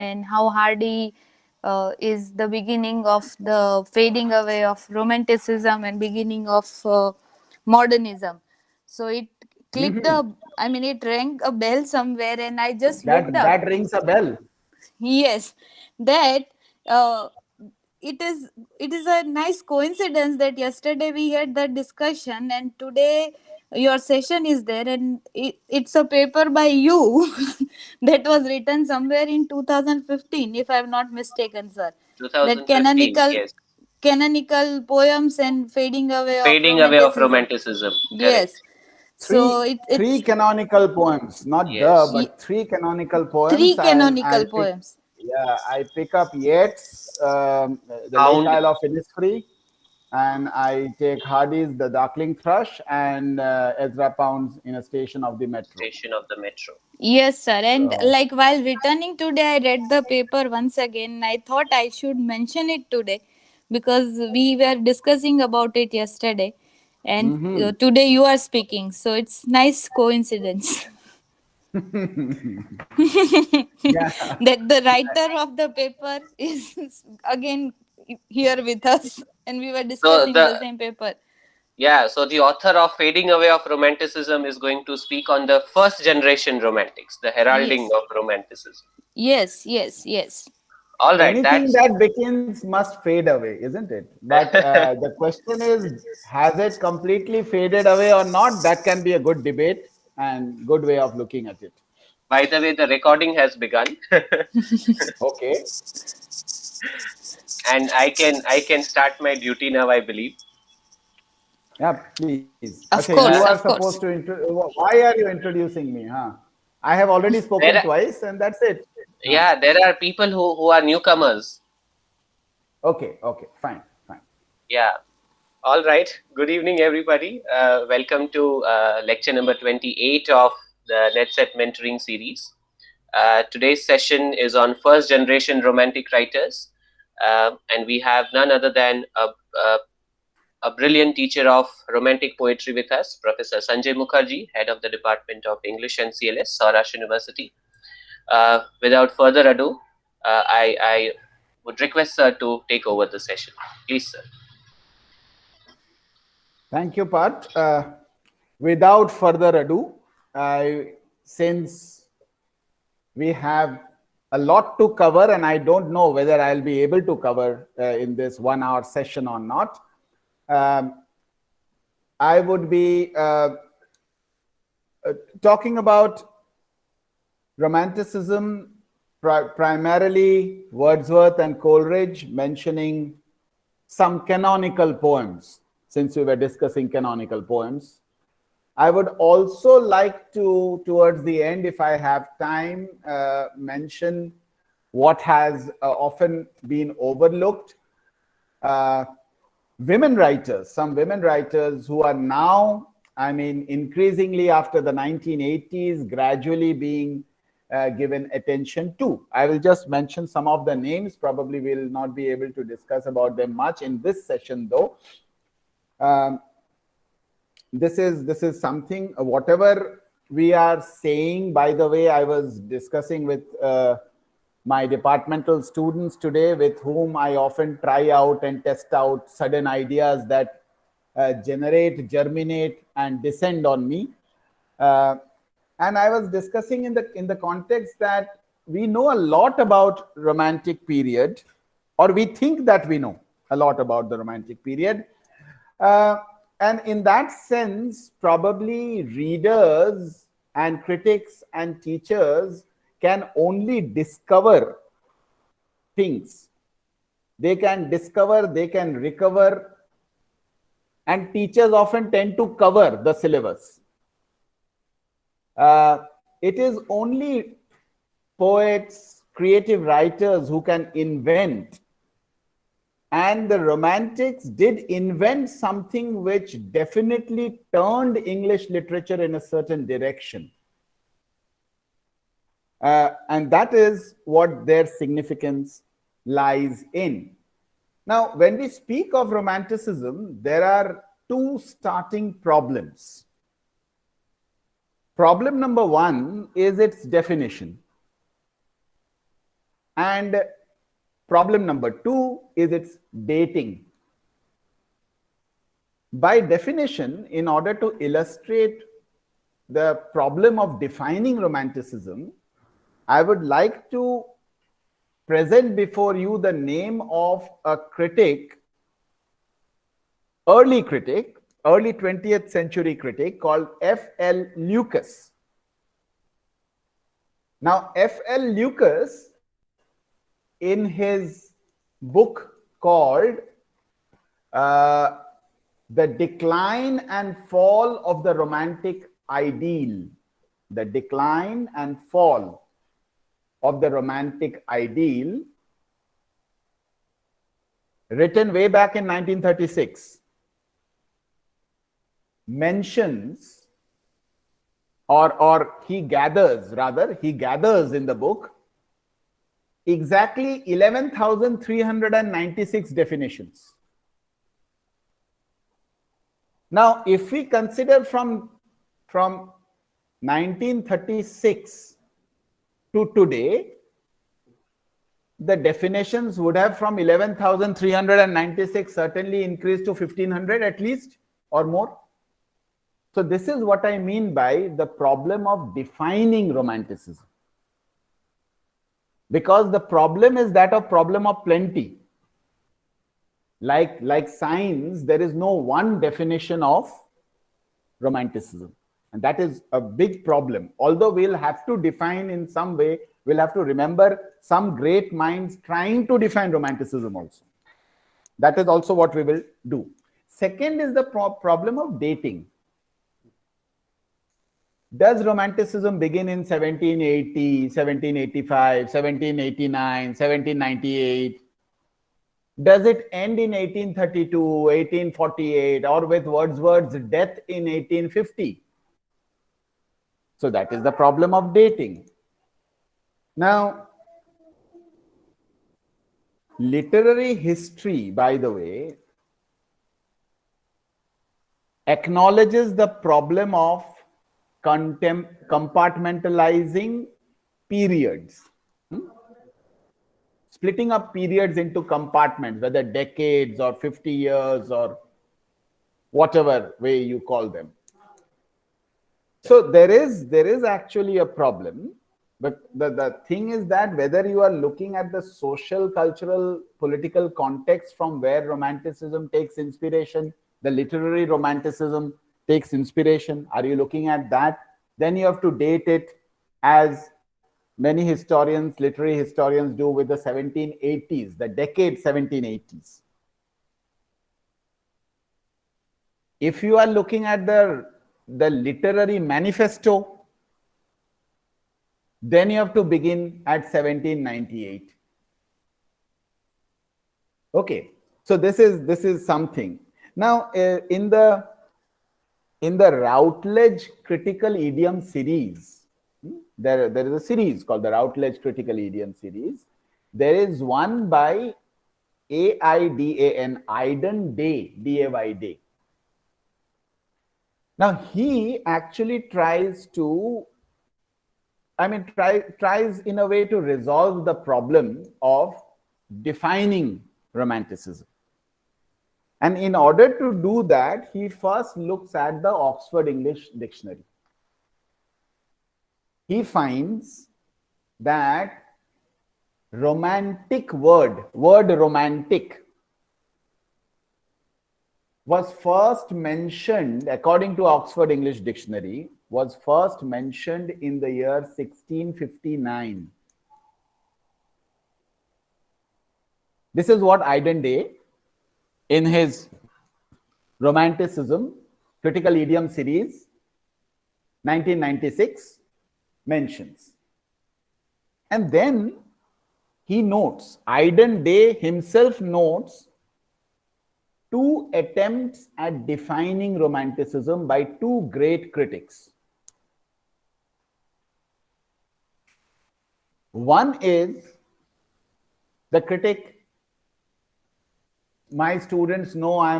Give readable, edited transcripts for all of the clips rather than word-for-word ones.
and how Hardy is the beginning of the fading away of romanticism and beginning of modernism. So it clicked Mhm. a, I mean, it rang a bell somewhere, and I just looked That up. that rings a bell. Yes, that uh, it is it is a nice coincidence that yesterday we had that discussion, and today your session is there, and it's a paper by you that was written somewhere in 2015, if I'm not mistaken, sir. That 2015, yes. canonical poems and fading away of Fading away of romanticism. romanticism. Yes. Correct. So Three it's canonical poems, not the, Yes. but three canonical poems. three And I canonical pick, poems. yeah, I pick up Yeats, the Lake Hound. Isle of Innisfree, and I take Hardy's The Darkling Thrush, and Ezra Pound's In a Station of the Metro. Station of the Metro. Yes, sir. And So, like while returning today, I read the paper once again. I thought I should mention it today because we were discussing about it yesterday, and mhm. today you are speaking. So it's nice coincidence Yeah, that the writer of the paper is again here with us, and we were So discussing the the same paper. so the author of Fading Away of Romanticism is going to speak on the first generation romantics, the heralding Yes, of romanticism. yes, yes, yes. All right, anything that's that begins must fade away, isn't it? But the question is, has it completely faded away or not? That can be a good debate and good way of looking at it. by the way, the recording has begun. Okay. And I can start my duty now, I believe. Yeah, please. Okay, Of you are course, of supposed to course. why are you introducing me, huh? I have already spoken There are, twice and that's it. Huh. yeah, there are people who are newcomers. Okay, okay, fine, fine. Yeah. All right. Good evening, everybody. Welcome to lecture number 28 of the NET-Set mentoring series. Today's session is on first generation romantic writers, and we have none other than a brilliant teacher of romantic poetry with us, Professor Sanjay Mukherjee, head of the Department of English and CLS, Saurashtra University. Without further ado, I would request sir to take over the session. Please, sir. Thank you, Pat. Without further ado, since we have a lot to cover, and I don't know whether I'll be able to cover in this 1 hour session or not. I would be talking about romanticism, primarily Wordsworth and Coleridge, mentioning some canonical poems, since we were discussing canonical poems. I would also like to, towards the end, if I have time, mention what has often been overlooked. Women writers, some women writers who are now, I mean, increasingly after the 1980s, gradually being given attention to. I will just mention some of the names. Probably we'll not be able to discuss about them much in this session, though. This is something, whatever we are saying. By the way, I was discussing with my departmental students today, with whom I often try out and test out sudden ideas that generate, germinate, and descend on me. And I was discussing in the context that we know a lot about romantic period, or we think that we know a lot about the romantic period. And in that sense, probably readers and critics and teachers can only discover things. They can discover, they can recover, and teachers often tend to cover the syllabus. It is only poets, creative writers who can invent. And the Romantics did invent something which definitely turned English literature in a certain direction. And that is what their significance lies in. Now, when we speak of Romanticism, there are two starting problems. Problem number one is its definition. And problem number 2 is its dating. By definition, in order to illustrate the problem of defining romanticism, I would like to present before you the name of a critic, early 20th century critic called F.L. Lucas. Now, F.L. Lucas, in his book called The Decline and Fall of the Romantic Ideal, The Decline and Fall of the Romantic Ideal, written way back in 1936, mentions, or he gathers in the book exactly 11,396 definitions. Now, if we consider from 1936 to today, the definitions would have from 11,396 certainly increased to 1,500 at least or more. So this is what I mean by the problem of defining romanticism. Because the problem is that of problem of plenty. Like science, there is no one definition of romanticism. And that is a big problem. Although we'll have to define in some way, we'll have to remember some great minds trying to define romanticism also. That is also what we will do. Second is the problem of dating. Does romanticism begin in 1780, 1785, 1789, 1798? Does it end in 1832, 1848, or with Wordsworth's death in 1850? So that is the problem of dating. Now, literary history, by the way, acknowledges the problem of compartmentalizing periods, splitting up periods into compartments, whether decades or 50 years or whatever way you call them. So there is actually a problem, but the thing is that whether you are looking at the social, cultural, political context from where romanticism takes inspiration, the literary romanticism takes inspiration, are you looking at that? Then you have to date it as many historians, literary historians do, with the 1780s, the decade 1780s. If you are looking at the literary manifesto, then you have to begin at 1798. Okay, so this is something. Now, in the Routledge Critical Idiom series, there is a series called the Routledge Critical Idiom series. There is one by Aidan, Aidan Day, D-A-Y Day. Now, he actually tries in a way to resolve the problem of defining romanticism. And in order to do that, he first looks at the Oxford English Dictionary. He finds that romantic word romantic, was first mentioned, according to Oxford English Dictionary, was first mentioned in the year 1659. This is what Aidan Day, in his Romanticism Critical Idiom series, 1996, mentions. And then he notes, Aidan Day himself notes, two attempts at defining romanticism by two great critics. One is the critic my students know I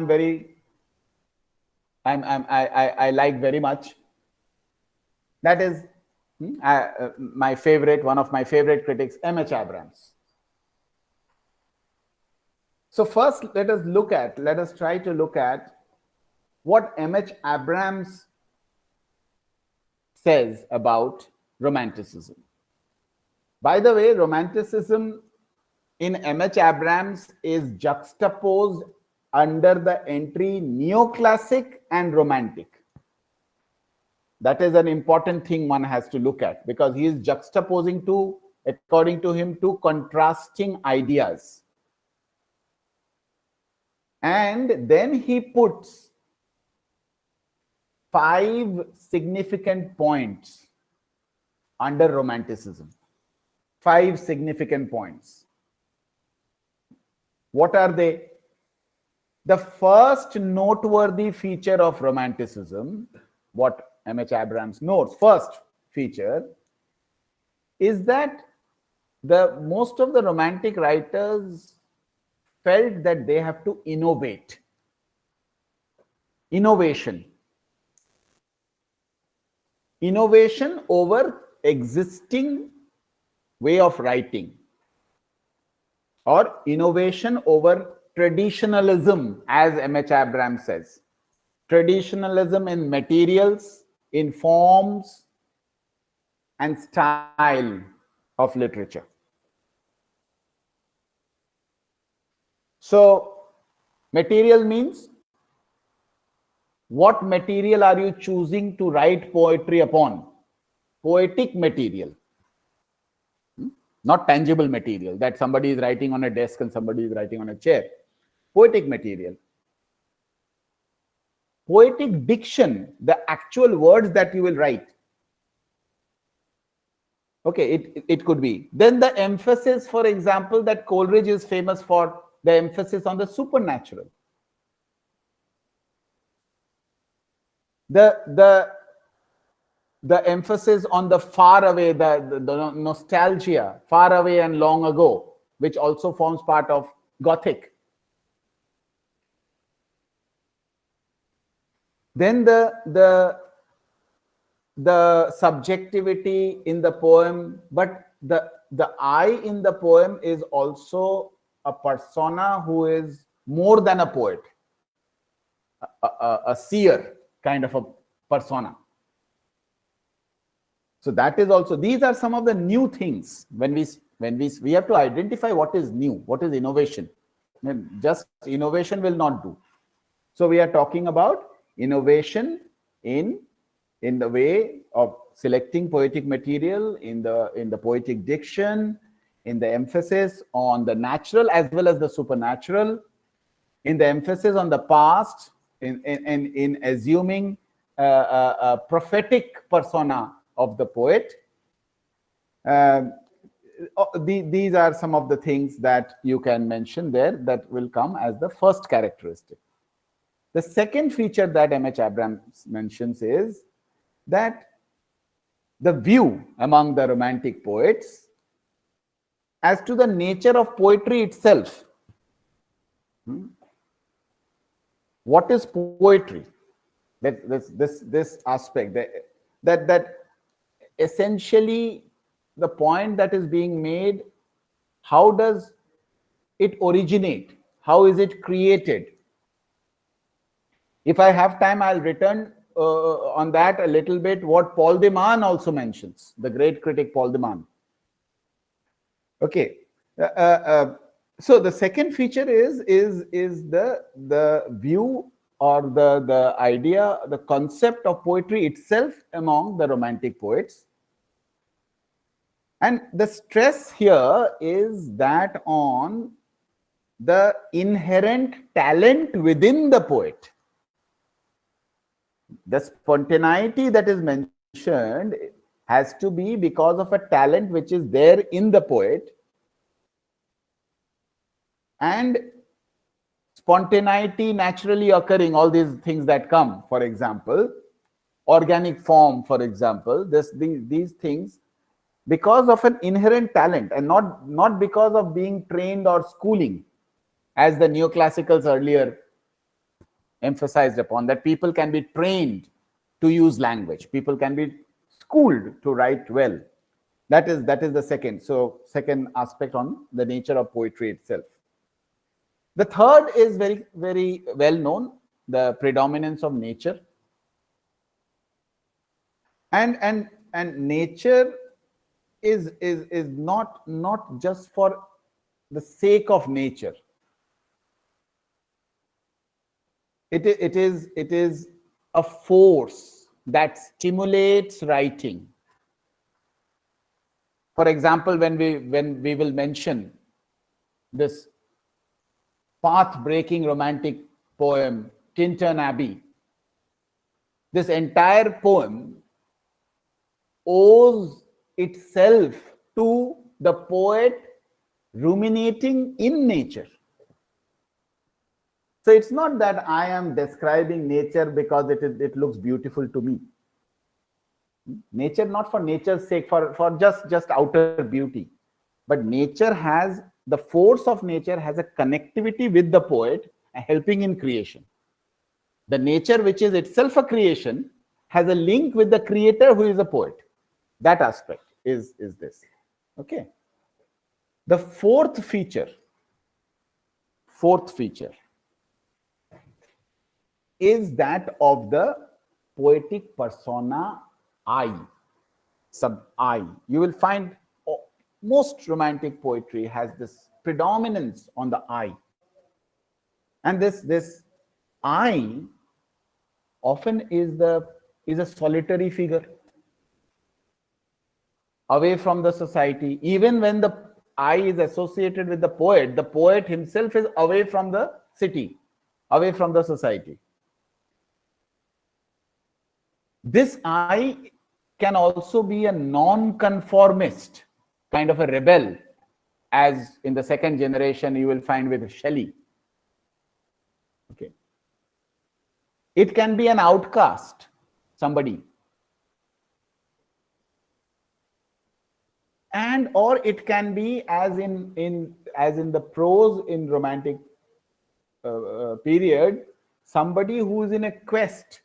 like very much. That is my favorite, one of my favorite critics, M.H. Abrams. So first, let us try to look at what M.H. Abrams says about Romanticism. By the way, Romanticism in M.H. Abrams is juxtaposed under the entry Neoclassic and Romantic. That is an important thing one has to look at, because he is juxtaposing two, according to him, two contrasting ideas. And then he puts 5 significant points under Romanticism. 5 significant points. What are they? The first noteworthy feature of Romanticism, what M.H. Abrams notes, first feature, is that most of the Romantic writers felt that they have to innovate. Innovation over existing way of writing, or innovation over traditionalism, as M.H. Abrams says. Traditionalism in materials, in forms, and style of literature. So, material means, what material are you choosing to write poetry upon? Poetic material. Not tangible material that somebody is writing on a desk and somebody is writing on a chair. Poetic material. Poetic diction, the actual words that you will write. Okay, it could be. Then the emphasis, for example, that Coleridge is famous for, the emphasis on the supernatural. The emphasis on the far away, the nostalgia, far away and long ago, which also forms part of Gothic. Then the subjectivity in the poem, but the I in the poem is also a persona who is more than a poet, a seer kind of a persona. So that is also, these are some of the new things. When we have to identify what is new, what is innovation. Just innovation will not do. So we are talking about innovation in the way of selecting poetic material, in the poetic diction, in the emphasis on the natural as well as the supernatural, in the emphasis on the past, in assuming a prophetic persona of the poet. These are some of the things that you can mention there that will come as the first characteristic. The second feature that M.H. Abrams mentions is that the view among the Romantic poets as to the nature of poetry itself. What is poetry? This aspect, that essentially the point that is being made, how does it originate? How is it created? If I have time, I'll return on that a little bit, what Paul de Man also mentions, the great critic Paul de Man. Okay. So the second feature is the view or the idea, the concept of poetry itself among the Romantic poets. And the stress here is that on the inherent talent within the poet. The spontaneity that is mentioned has to be because of a talent which is there in the poet. And spontaneity naturally occurring, all these things that come, for example, organic form, for example, these things, because of an inherent talent and not because of being trained or schooling, as the neoclassicals earlier emphasized upon, that people can be trained to use language, people can be schooled to write well. That is the second aspect on the nature of poetry itself. The third is very, very well known, the predominance of nature. And nature is not just for the sake of nature. It is a force that stimulates writing. For example, when we will mention this path-breaking romantic poem, Tintern Abbey, this entire poem owes itself to the poet ruminating in nature. So it's not that I am describing nature because it looks beautiful to me. Nature, not for nature's sake, for just outer beauty, but nature has, the force of nature has a connectivity with the poet, helping in creation. The nature, which is itself a creation, has a link with the creator, who is a poet. That aspect is this. Okay. The fourth feature is that of the poetic persona I, sub I. You will find most romantic poetry has this predominance on the I. And this I often is a solitary figure, away from the society. Even when the I is associated with the poet himself is away from the city, away from the society. This I can also be a non-conformist, kind of a rebel, as in the second generation you will find with Shelley. Okay. It can be an outcast, somebody. And or it can be, as in the prose in romantic period, somebody who is in a quest,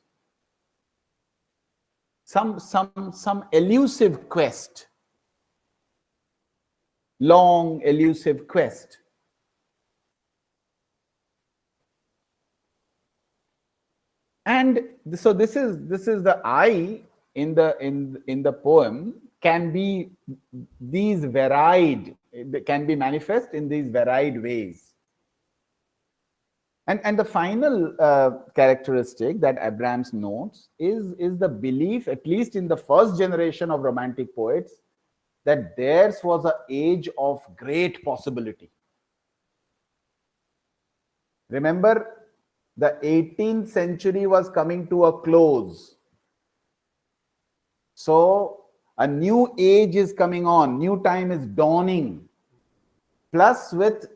some elusive quest, long elusive quest. And so this is the I in the poem can be these varied, can be manifest in these varied ways. And the final characteristic that Abrams notes is the belief, at least in the first generation of romantic poets, that theirs was an age of great possibility. Remember, the 18th century was coming to a close. So a new age is coming on, new time is dawning. Plus, with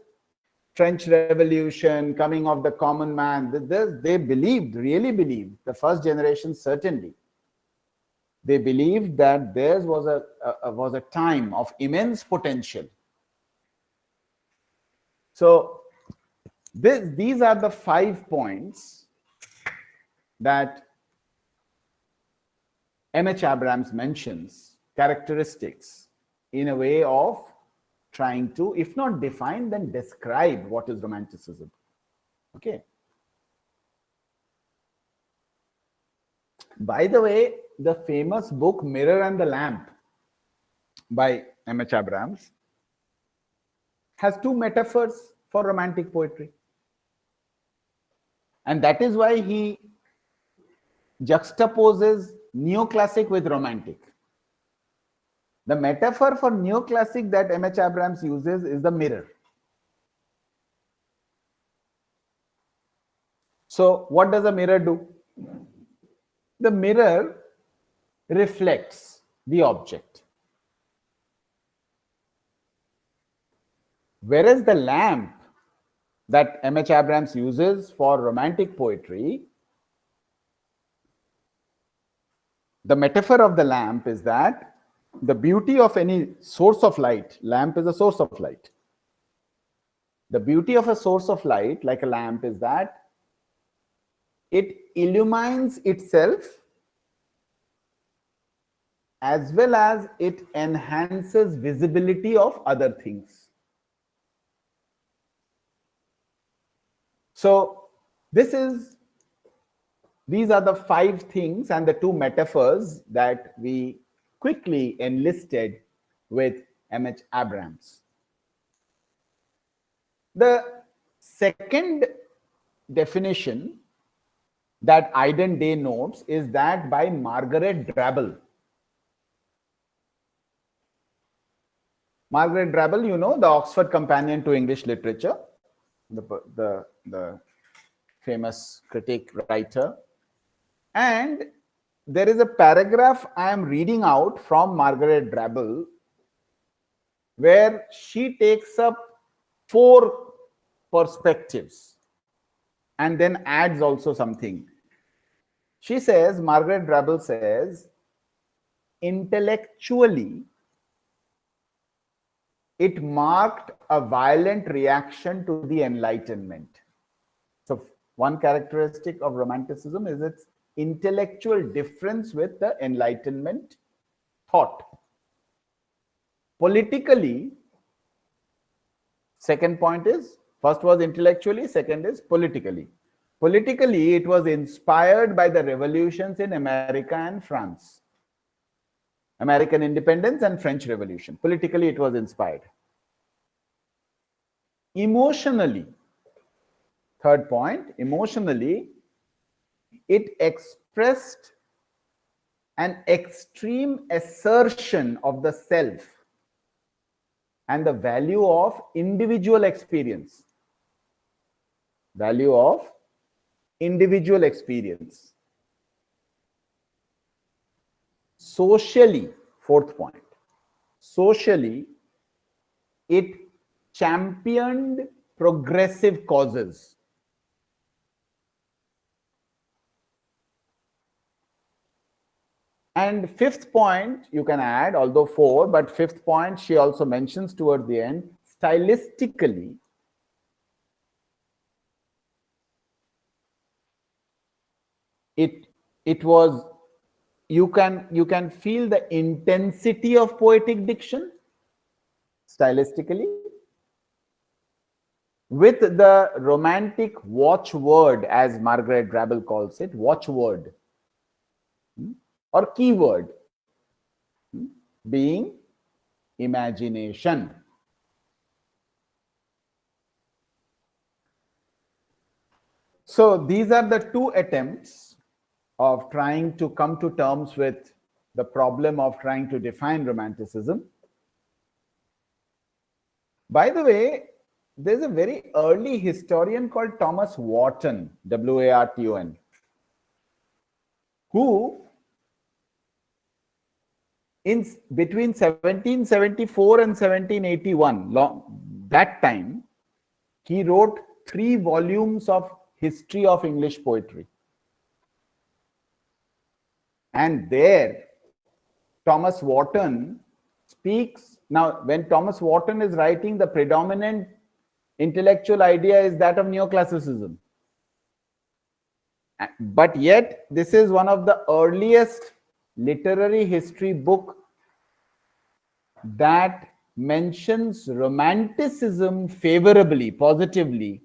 French Revolution, coming of the common man, they believed, really believed, the first generation certainly, they believed that theirs was a time of immense potential. So these are the 5 points that M.H. Abrams mentions, characteristics, in a way of trying to, if not define, then describe what is romanticism. Okay. By the way, the famous book Mirror and the Lamp by M.H. Abrams has 2 metaphors for romantic poetry. And that is why he juxtaposes neoclassic with romantic. The metaphor for neoclassic that M.H. Abrams uses is the mirror. So what does a mirror do? The mirror reflects the object, whereas the lamp that M.H. Abrams uses for romantic poetry, the metaphor of the lamp is that the beauty of any source of light, lamp is a source of light. The beauty of a source of light, like a lamp, is that it illumines itself as well as it enhances visibility of other things. So these are the 5 things and the 2 metaphors that we quickly enlisted with M.H. Abrams. The second definition that Iden Day notes is that by Margaret Drabble. Margaret Drabble, you know, the Oxford Companion to English Literature, the famous critic writer. And there is a paragraph I am reading out from Margaret Drabble where she takes up 4 perspectives and then adds also something. She says, Margaret Drabble says, intellectually, it marked a violent reaction to the Enlightenment. So one characteristic of Romanticism is its intellectual difference with the Enlightenment thought. Politically, second point is, first was intellectually, second is politically. Politically, it was inspired by the revolutions in America and France. American independence and French Revolution. Politically, it was inspired. Emotionally, third point, emotionally, it expressed an extreme assertion of the self and the value of individual experience. Value of individual experience. Socially, fourth point, socially, it championed progressive causes. And fifth point, you can add, although 4, but fifth point, she also mentions toward the end, stylistically, it was, you can feel the intensity of poetic diction stylistically with the romantic watchword, as Margaret Drabble calls it, watchword or keyword being imagination. So these are the 2 attempts of trying to come to terms with the problem of trying to define Romanticism. By the way, there's a very early historian called Thomas Warton, W-A-R-T-O-N, who in between 1774 and 1781, that time, he wrote 3 volumes of history of English poetry. And there, Thomas Warton speaks. Now, when Thomas Warton is writing, the predominant intellectual idea is that of neoclassicism. But yet, this is one of the earliest literary history book that mentions Romanticism favorably, positively,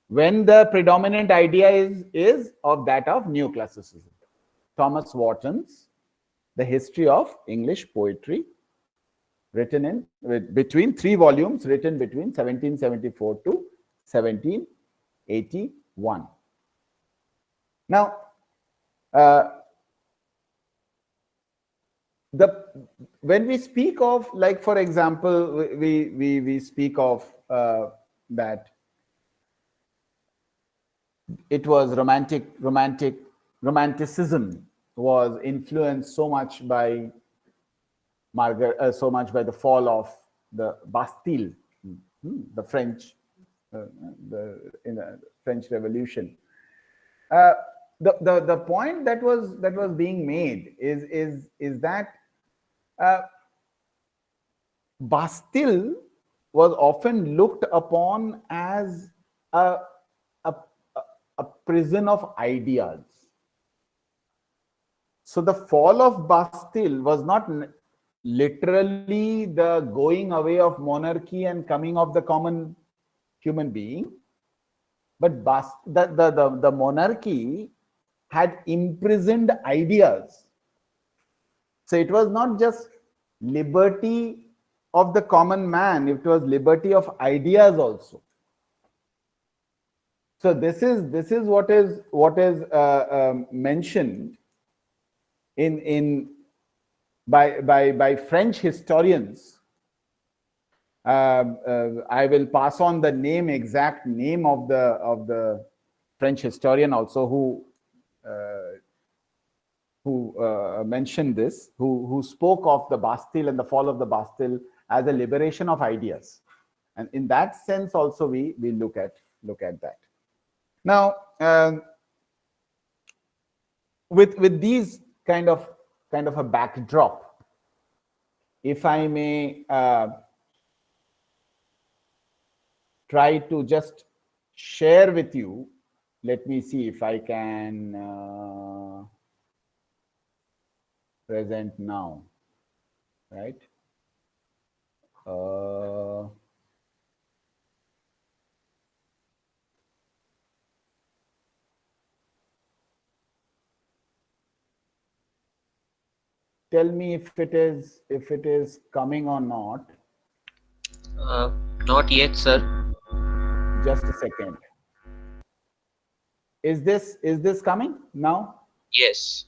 when the predominant idea is of that of neoclassicism. Thomas Warton's The History of English Poetry, written in between 3 volumes, written between 1774 to 1781. Now, when we speak of, like, for example, we speak of that it was romanticism was influenced so much by the fall of the Bastille, the French, in the French Revolution. The point that was being made is that Bastille was often looked upon as a prison of ideas. So the fall of Bastille was not literally the going away of monarchy and coming of the common human being, But the monarchy had imprisoned ideas. So it was not just liberty of the common man, it was liberty of ideas also. So this is what is mentioned in by French historians. I will pass on the exact name of the French historian also who mentioned this, who spoke of the Bastille and the fall of the Bastille as a liberation of ideas, and in that sense also we look at that. Now, with these kind of a backdrop, if I may try to just share with you, let me see if I can present now, right? Tell me if it is coming or not. Not yet, sir. Just a second. Is this coming now? Yes.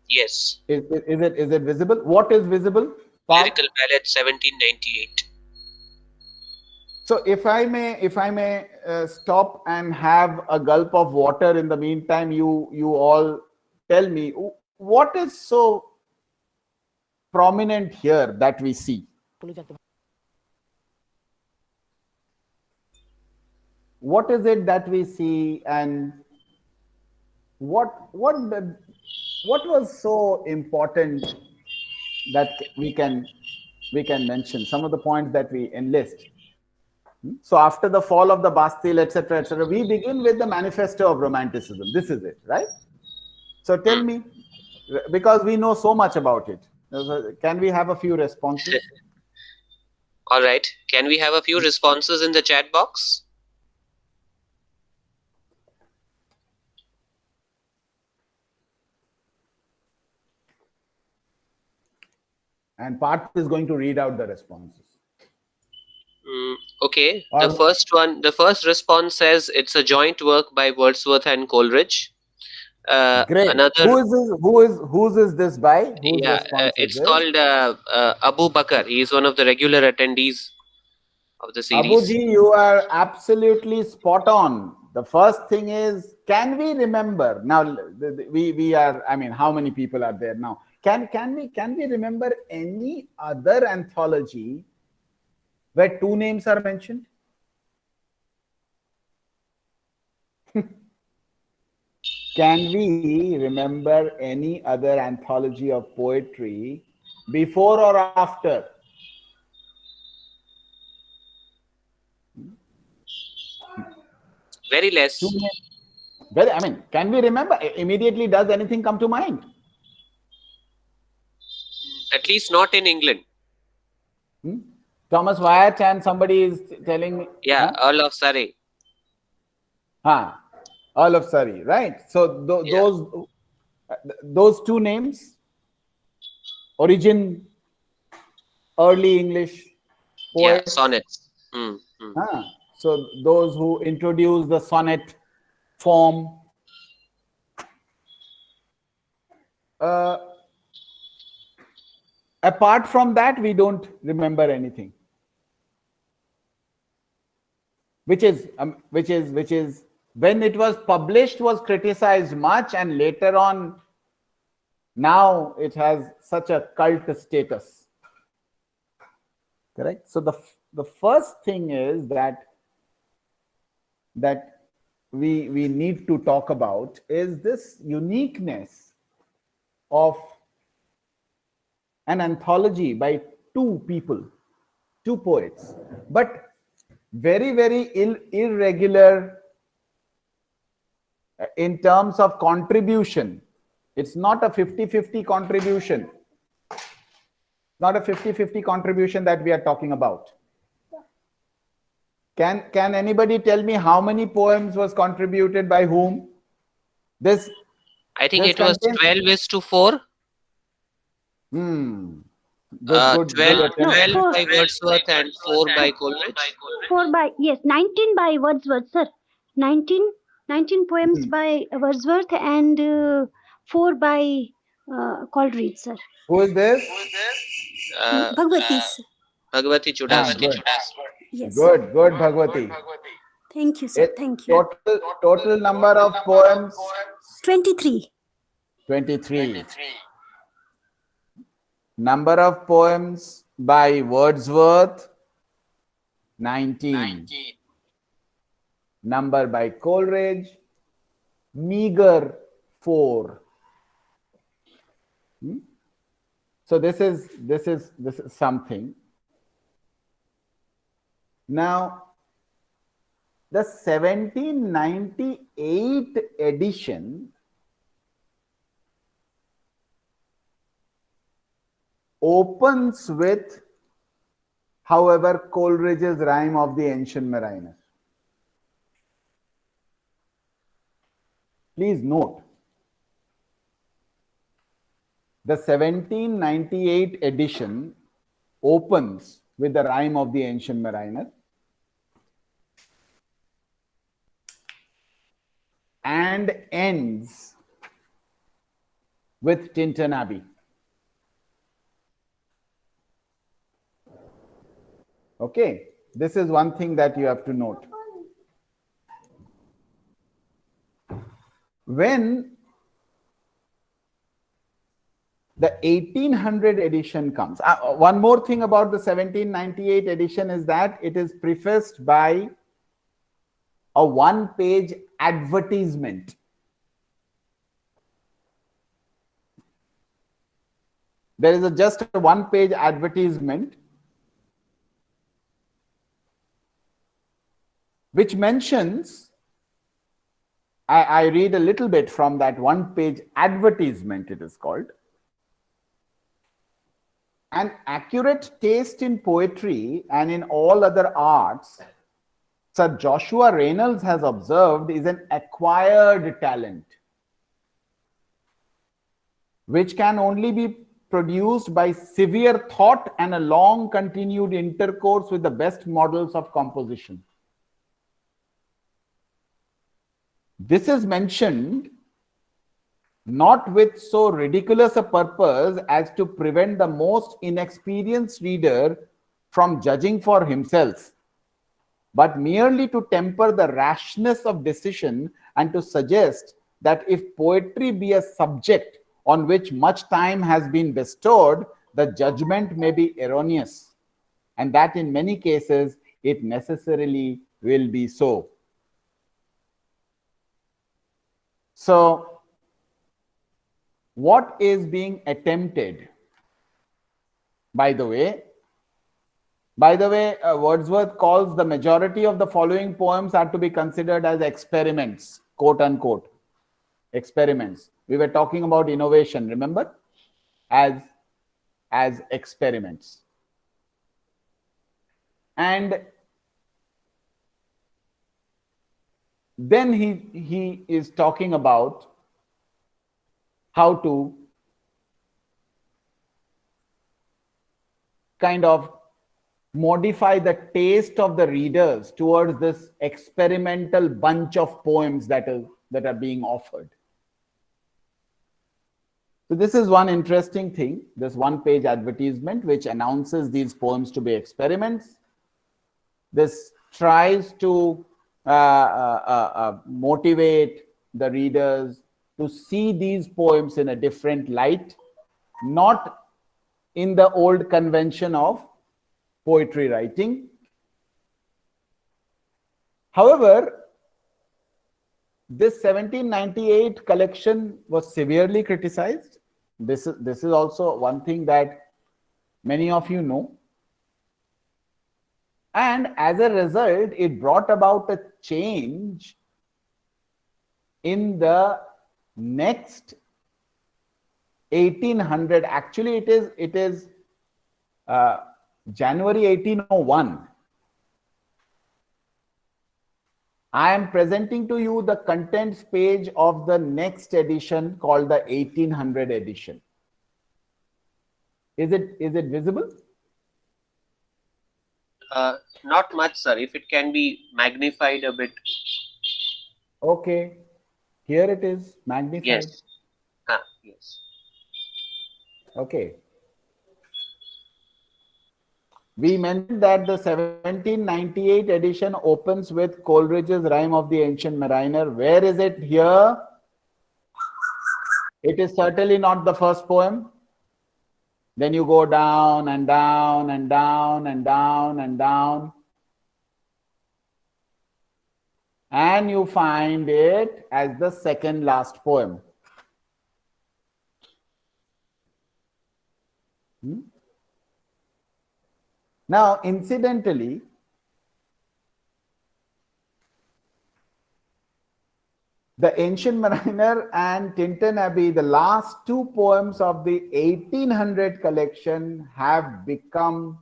Yes. Is it visible? What is visible? Lyrical Ballad 1798. So if I may stop and have a gulp of water in the meantime, you all tell me what is so prominent here that we see. What is it that we see, and what was so important that we can mention some of the points that we enlist. So after the fall of the Bastille, etc., we begin with the Manifesto of Romanticism. This is it, right? So tell me, because we know so much about it, can we have a few responses? All right. Can we have a few responses in the chat box? And Parth is going to read out the responses. Okay. The first response says it's a joint work by Wordsworth and Coleridge. Great. Another. Whose is this by? Whose response is it's this? called Abu Bakr. He is one of the regular attendees of the series. Abuji, you are absolutely spot on. The first thing is, can we remember now? We are. I mean, how many people are there now? Can we remember any other anthology where two names are mentioned? Can we remember any other anthology of poetry before or after? Very less. Well, I mean, can we remember? Immediately, does anything come to mind? At least not in England. Thomas Wyatt and somebody is telling me. Yeah, Earl of Surrey. Earl of Surrey, right? So those two names, origin, early English poets. Yeah, sonnets. So those who introduced the sonnet form. Apart from that, we don't remember anything. Which is when it was published was criticized much, and later on, now it has such a cult status. Correct. So the first thing is that we need to talk about is this uniqueness of an anthology by two people, two poets, but very, very irregular in terms of contribution. It's not a 50-50 contribution. Not a 50-50 contribution that we are talking about. Can anybody tell me how many poems was contributed by whom? This I think this it was contains 12:4. good 12, attempt. 12 by Wordsworth and 4 by Coleridge. 19 by Wordsworth, sir. 19 poems Hmm. by Wordsworth and 4 by Coleridge, sir. Who is this? Bhagwati, sir. Bhagavati Chudas. Good. Yes, sir. Good, Bhagwati. Thank you, sir. It Thank you. total number of poems 23. 23. Number of poems by Wordsworth 19. Number by Coleridge meager 4. So this is something. Now the 1798 edition opens with, however, Coleridge's rhyme of the Ancient Mariner. Please note, the 1798 edition opens with the rhyme of the Ancient Mariner and ends with Tinton Abbey. Okay, this is one thing that you have to note. When the 1800 edition comes, one more thing about the 1798 edition is that it is prefaced by a one-page advertisement. There is just a one-page advertisement which mentions, I read a little bit from that one-page advertisement, it is called. An accurate taste in poetry and in all other arts, Sir Joshua Reynolds has observed, is an acquired talent, which can only be produced by severe thought and a long continued intercourse with the best models of composition. This is mentioned not with so ridiculous a purpose as to prevent the most inexperienced reader from judging for himself, but merely to temper the rashness of decision and to suggest that if poetry be a subject on which much time has been bestowed, the judgment may be erroneous, and that in many cases it necessarily will be so. So, what is being attempted? By the way, Wordsworth calls the majority of the following poems are to be considered as experiments, quote unquote, experiments. We were talking about innovation, remember, as experiments. And then he is talking about how to kind of modify the taste of the readers towards this experimental bunch of poems that are being offered. So this is one interesting thing, this one-page advertisement which announces these poems to be experiments. This tries to motivate the readers to see these poems in a different light, not in the old convention of poetry writing. However, this 1798 collection was severely criticized. This is also one thing that many of you know. And as a result, it brought about a change in the next 1800. Actually, it is January 1801 I am presenting to you the contents page of the next edition called the 1800 edition. Is it visible? Not much, sir. If it can be magnified a bit. Okay, here it is, magnified. Yes. Yes. Okay. We mentioned that the 1798 edition opens with Coleridge's Rime of the Ancient Mariner. Where is it here? It is certainly not the first poem. Then you go down and down and down and down and down. And you find it as the second last poem. Now, incidentally, The Ancient Mariner and Tintin Abbey, the last two poems of the 1800 collection, have become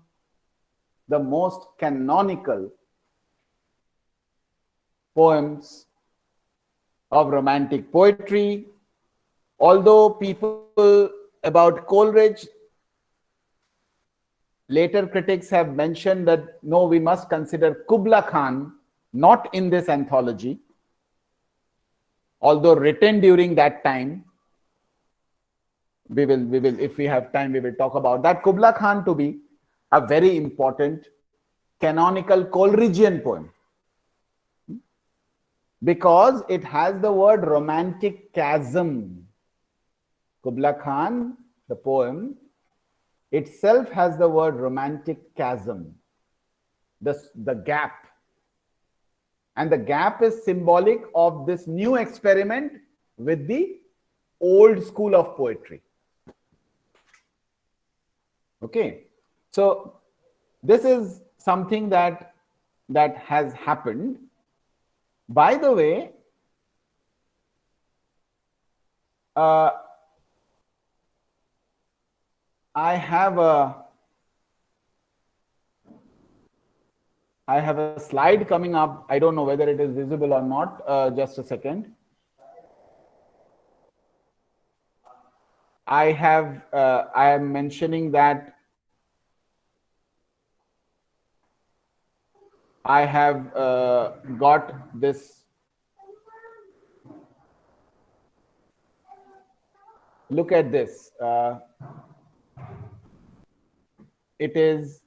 the most canonical poems of romantic poetry. Although people about Coleridge, later critics have mentioned that no, we must consider Kubla Khan not in this anthology, although written during that time. We will, if we have time, we will talk about that. Kubla Khan to be a very important canonical Coleridgean poem, because it has the word romantic chasm. Kubla Khan, the poem itself, has the word romantic chasm, the gap. And the gap is symbolic of this new experiment with the old school of poetry. Okay, so this is something that has happened. By the way, I have a slide coming up. I don't know whether it is visible or not. Just a second. I am mentioning that I have got this. Look at this. It is,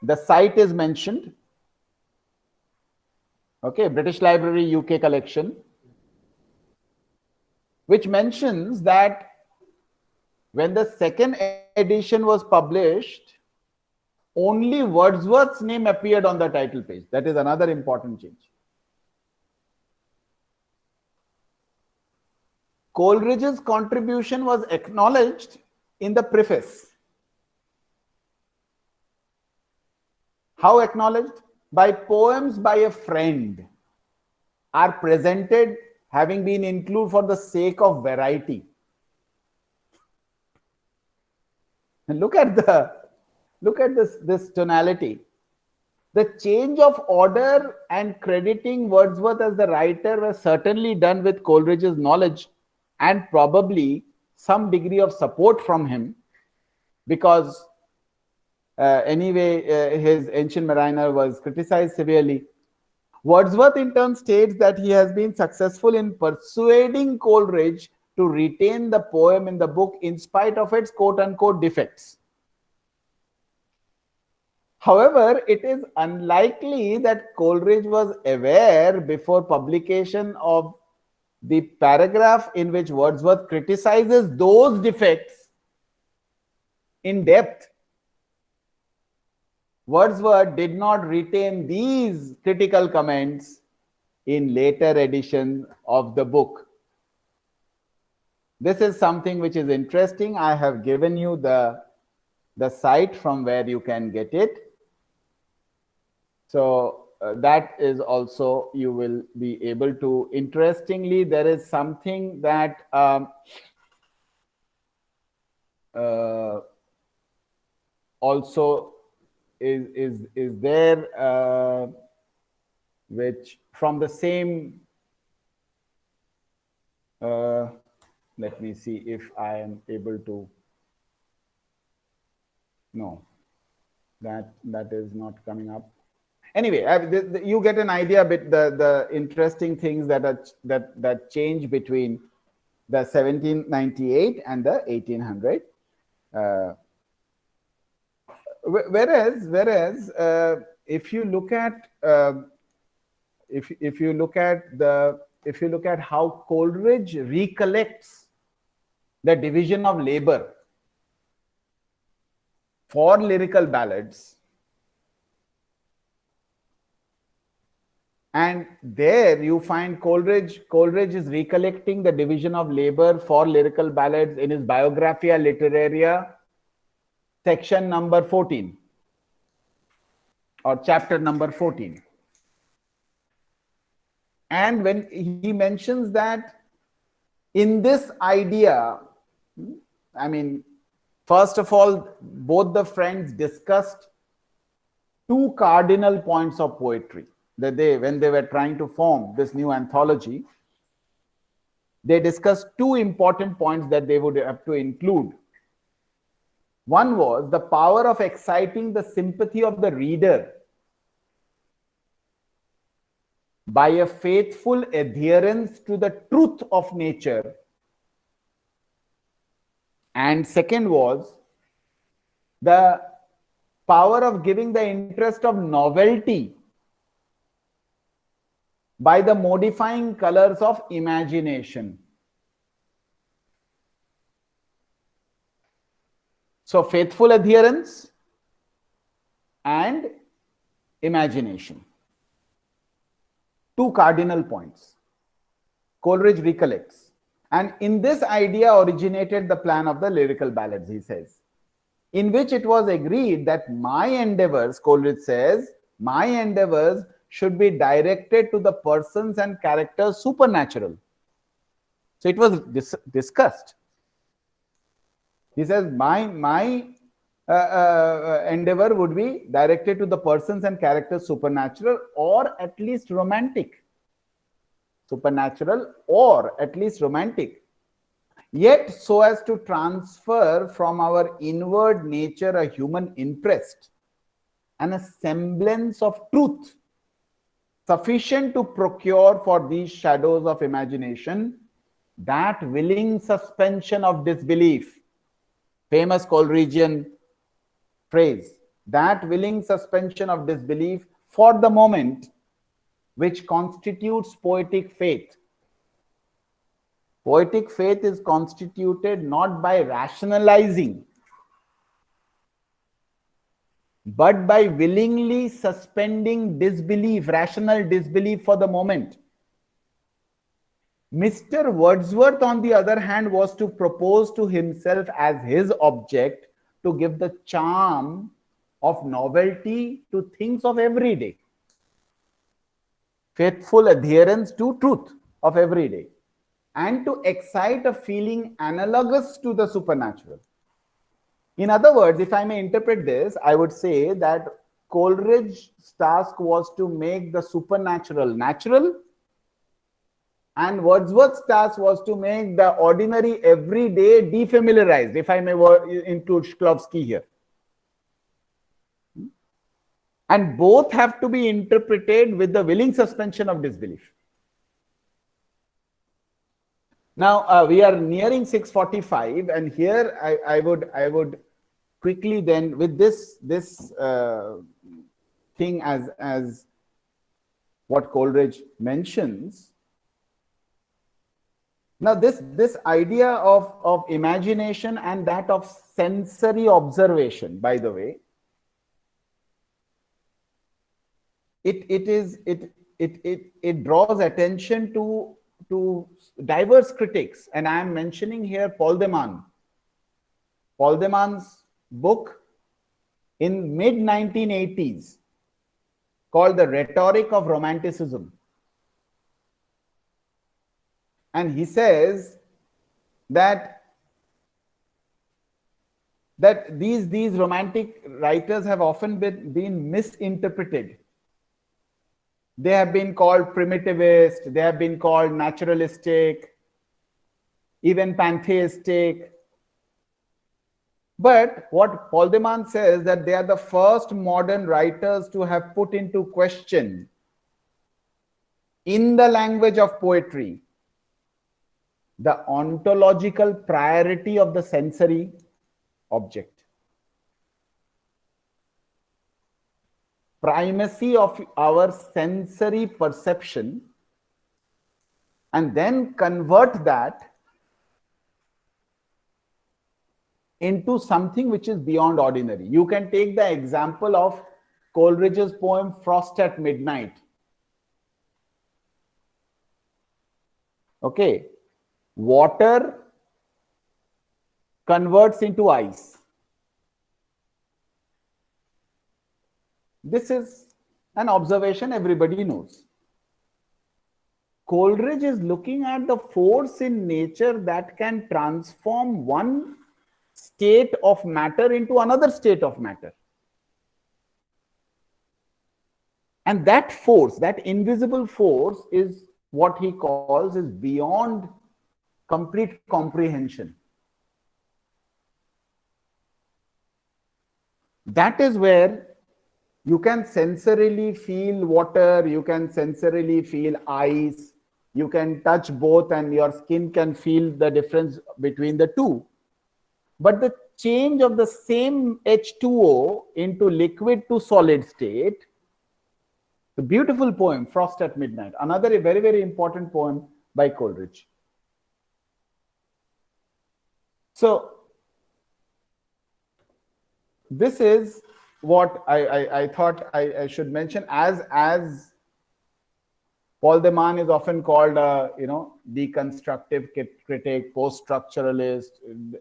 the site is mentioned. Okay, British Library UK collection, which mentions that when the second edition was published, only Wordsworth's name appeared on the title page. That is another important change. Coleridge's contribution was acknowledged in the preface. How acknowledged? By poems by a friend are presented having been included for the sake of variety. And look at this tonality. The change of order and crediting Wordsworth as the writer was certainly done with Coleridge's knowledge and probably some degree of support from him, because anyway, his Ancient Mariner was criticized severely. Wordsworth in turn states that he has been successful in persuading Coleridge to retain the poem in the book in spite of its quote-unquote defects. However, it is unlikely that Coleridge was aware before publication of the paragraph in which Wordsworth criticizes those defects in depth. Wordsworth did not retain these critical comments in later editions of the book. This is something which is interesting. I have given you the site from where you can get it. So that is also, you will be able to. Interestingly, there is something that also is there. which from the same, let me see if I am able to, no, that is not coming up. Anyway, you get an idea a bit the interesting things that are that change between the 1798 and the 1800. Whereas if you look at if you look at how Coleridge recollects the division of labor for lyrical ballads, and there you find Coleridge is recollecting the division of labor for lyrical ballads in his Biographia Literaria, section number 14 or chapter number 14. And when he mentions that in this idea, I mean, first of all, both the friends discussed two cardinal points of poetry that when they were trying to form this new anthology. They discussed two important points that they would have to include. One was the power of exciting the sympathy of the reader by a faithful adherence to the truth of nature. And second was the power of giving the interest of novelty by the modifying colors of imagination. So faithful adherence and imagination. Two cardinal points. Coleridge recollects. And in this idea originated the plan of the lyrical ballads, he says, in which it was agreed that my endeavors, Coleridge says, my endeavors should be directed to the persons and characters supernatural. So it was discussed. He says, my endeavor would be directed to the persons and characters supernatural or at least romantic. Supernatural or at least romantic. Yet so as to transfer from our inward nature a human interest and a semblance of truth sufficient to procure for these shadows of imagination that willing suspension of disbelief. Famous Coleridgean phrase, that willing suspension of disbelief for the moment, which constitutes poetic faith. Poetic faith is constituted not by rationalizing, but by willingly suspending disbelief, rational disbelief for the moment. Mr. Wordsworth, on the other hand, was to propose to himself as his object to give the charm of novelty to things of every day. Faithful adherence to truth of every day, and to excite a feeling analogous to the supernatural. In other words, if I may interpret this, I would say that Coleridge's task was to make the supernatural natural, and Wordsworth's task was to make the ordinary everyday defamiliarized, if I may include Shklovsky here. And both have to be interpreted with the willing suspension of disbelief. Now we are nearing 6:45, and here I would quickly then, with this thing as what Coleridge mentions. Now this idea of imagination and that of sensory observation, by the way, it draws attention to diverse critics, and I am mentioning here Paul de Man. Paul de Man's book in mid-1980s called The Rhetoric of Romanticism. And he says that these romantic writers have often been misinterpreted They have been called primitivist, they have been called naturalistic, even pantheistic. But what Paul de Man says, that they are the first modern writers to have put into question, in the language of poetry, the ontological priority of the sensory object, primacy of our sensory perception, and then convert that into something which is beyond ordinary. You can take the example of Coleridge's poem Frost at Midnight. Okay, water converts into ice. This is an observation everybody knows. Coleridge is looking at the force in nature that can transform one state of matter into another state of matter. And that force, that invisible force, is what he calls is beyond complete comprehension. That is where you can sensorily feel water, you can sensorily feel ice, you can touch both and your skin can feel the difference between the two. But the change of the same H2O into liquid to solid state, the beautiful poem, Frost at Midnight, another very, very important poem by Coleridge. So, this is what I thought I should mention, as Paul de Man is often called a deconstructive critic, post-structuralist,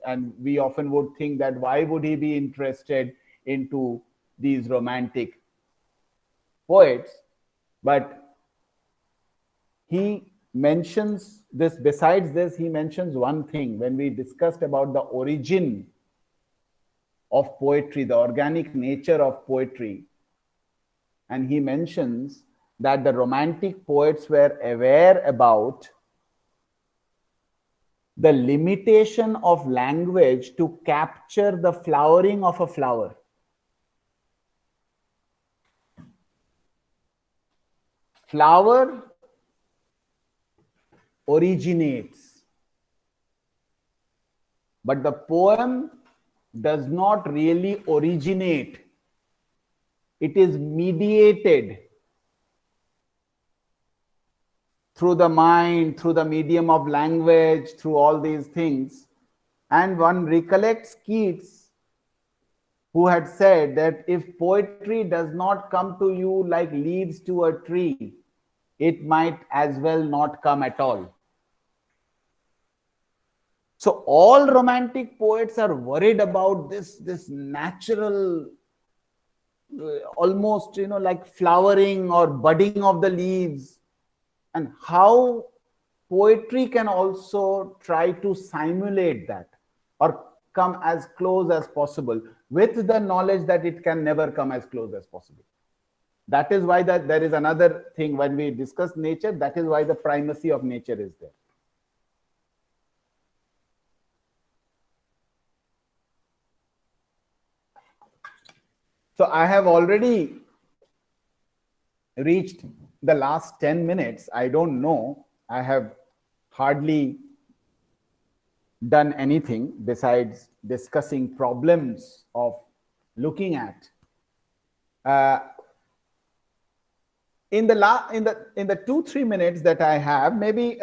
and we often would think that why would he be interested into these romantic poets? But he mentions this. Besides this, he mentions one thing when we discussed about the origin of poetry, the organic nature of poetry, and he mentions that the romantic poets were aware about the limitation of language to capture the flowering of a flower. Flower originates, but the poem does not really originate. It is mediated through the mind, through the medium of language, through all these things. And one recollects Keats, who had said that if poetry does not come to you like leaves to a tree, it might as well not come at all. So all romantic poets are worried about this natural, almost like flowering or budding of the leaves, and how poetry can also try to simulate that or come as close as possible, with the knowledge that it can never come as close as possible. That is why there is another thing when we discuss nature, that is why the primacy of nature is there. So I have already reached the last 10 minutes. I don't know. I have hardly done anything besides discussing problems of looking at. In the 2-3 minutes that I have, maybe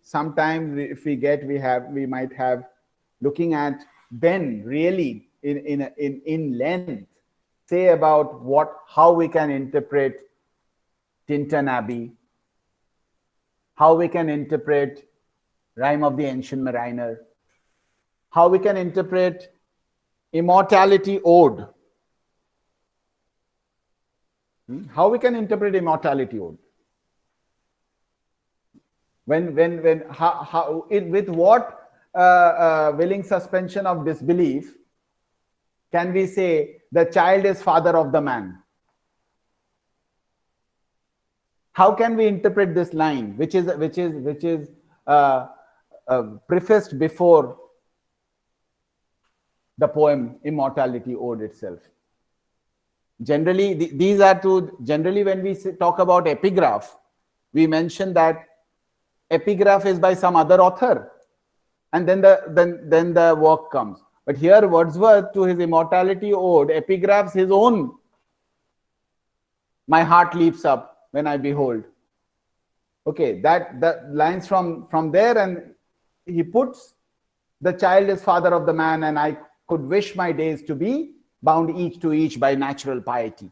sometime if we might have looking at then really in length, say about how we can interpret Tintin Abbey, how we can interpret Rime of the Ancient Mariner, how we can interpret Immortality Ode. How we can interpret Immortality Ode? With what willing suspension of disbelief can we say the child is father of the man? How can we interpret this line, which is prefaced before the poem Immortality Ode itself? Generally, these are two. Generally, when we talk about epigraph, we mention that epigraph is by some other author, and then the work comes. But here, Wordsworth, to his Immortality Ode, epigraphs his own. My heart leaps up when I behold. Okay, that lines from there, and he puts, the child is father of the man, and I could wish my days to be bound each to each by natural piety.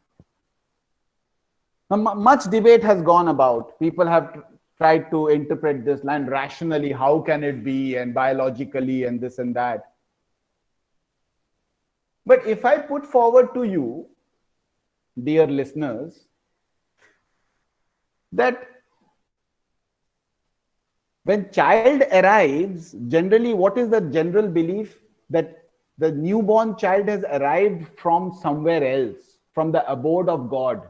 Now, much debate has gone about. People have tried to interpret this line rationally. How can it be? And biologically, and this and that. But if I put forward to you, dear listeners, that when child arrives, generally, what is the general belief? That the newborn child has arrived from somewhere else, from the abode of God.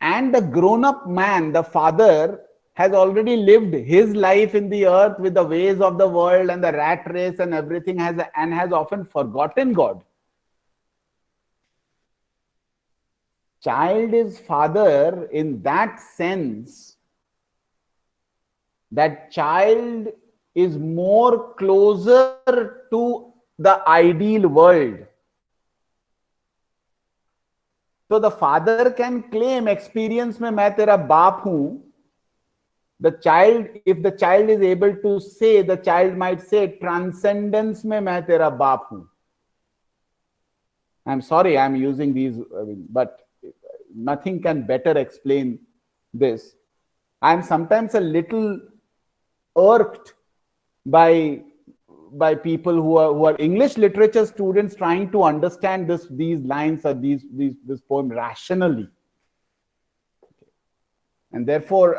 And the grown-up man, the father, has already lived his life in the earth with the ways of the world and the rat race and everything, and has often forgotten God. Child is father in that sense, that child is more closer to the ideal world. So the father can claim, experience mein main tera baap hu. The child, if the child is able to say, the child might say, transcendence mein main tera baap hu. I'm sorry, I'm using these, but nothing can better explain this. I'm sometimes a little irked by people who are English literature students trying to understand these lines or this poem rationally, and therefore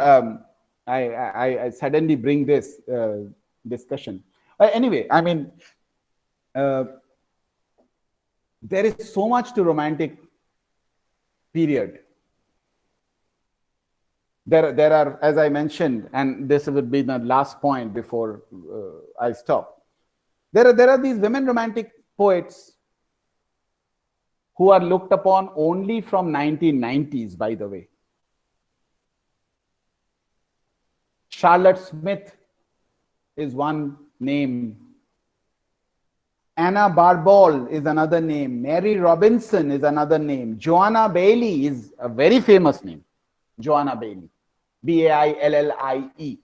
I suddenly bring this discussion. Anyway, I mean, there is so much to romantic period. There are, as I mentioned, and this would be the last point before I stop. There are these women romantic poets who are looked upon only from 1990s, by the way. Charlotte Smith is one name. Anna Barbol is another name. Mary Robinson is another name. Joanna Baillie is a very famous name. Joanna Baillie. Baillie.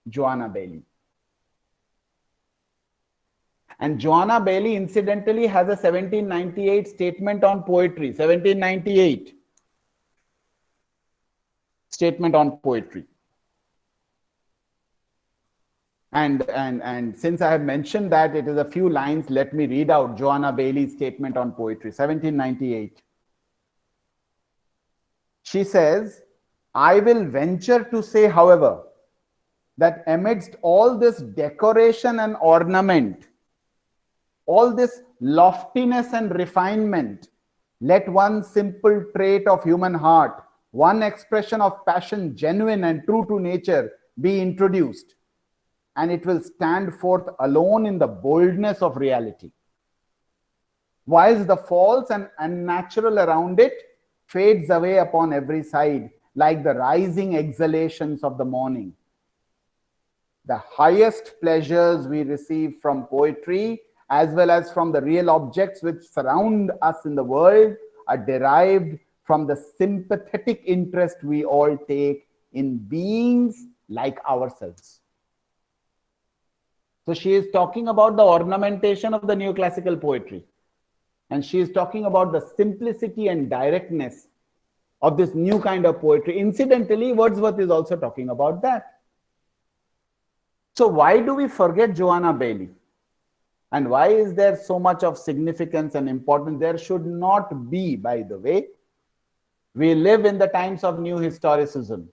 Joanna Baillie. And Joanna Baillie, incidentally, has a 1798 statement on poetry. 1798 statement on poetry. And since I have mentioned that it is a few lines, let me read out Joanna Baillie's statement on poetry, 1798. She says, I will venture to say, however, that amidst all this decoration and ornament, all this loftiness and refinement, let one simple trait of human heart, one expression of passion genuine and true to nature be introduced, and it will stand forth alone in the boldness of reality. Whilst the false and unnatural around it fades away upon every side, like the rising exhalations of the morning. The highest pleasures we receive from poetry, as well as from the real objects which surround us in the world, are derived from the sympathetic interest we all take in beings like ourselves. So she is talking about the ornamentation of the neoclassical poetry. And she is talking about the simplicity and directness of this new kind of poetry. Incidentally, Wordsworth is also talking about that. So why do we forget Joanna Baillie? And why is there so much of significance and importance? There should not be, by the way. We live in the times of new historicism.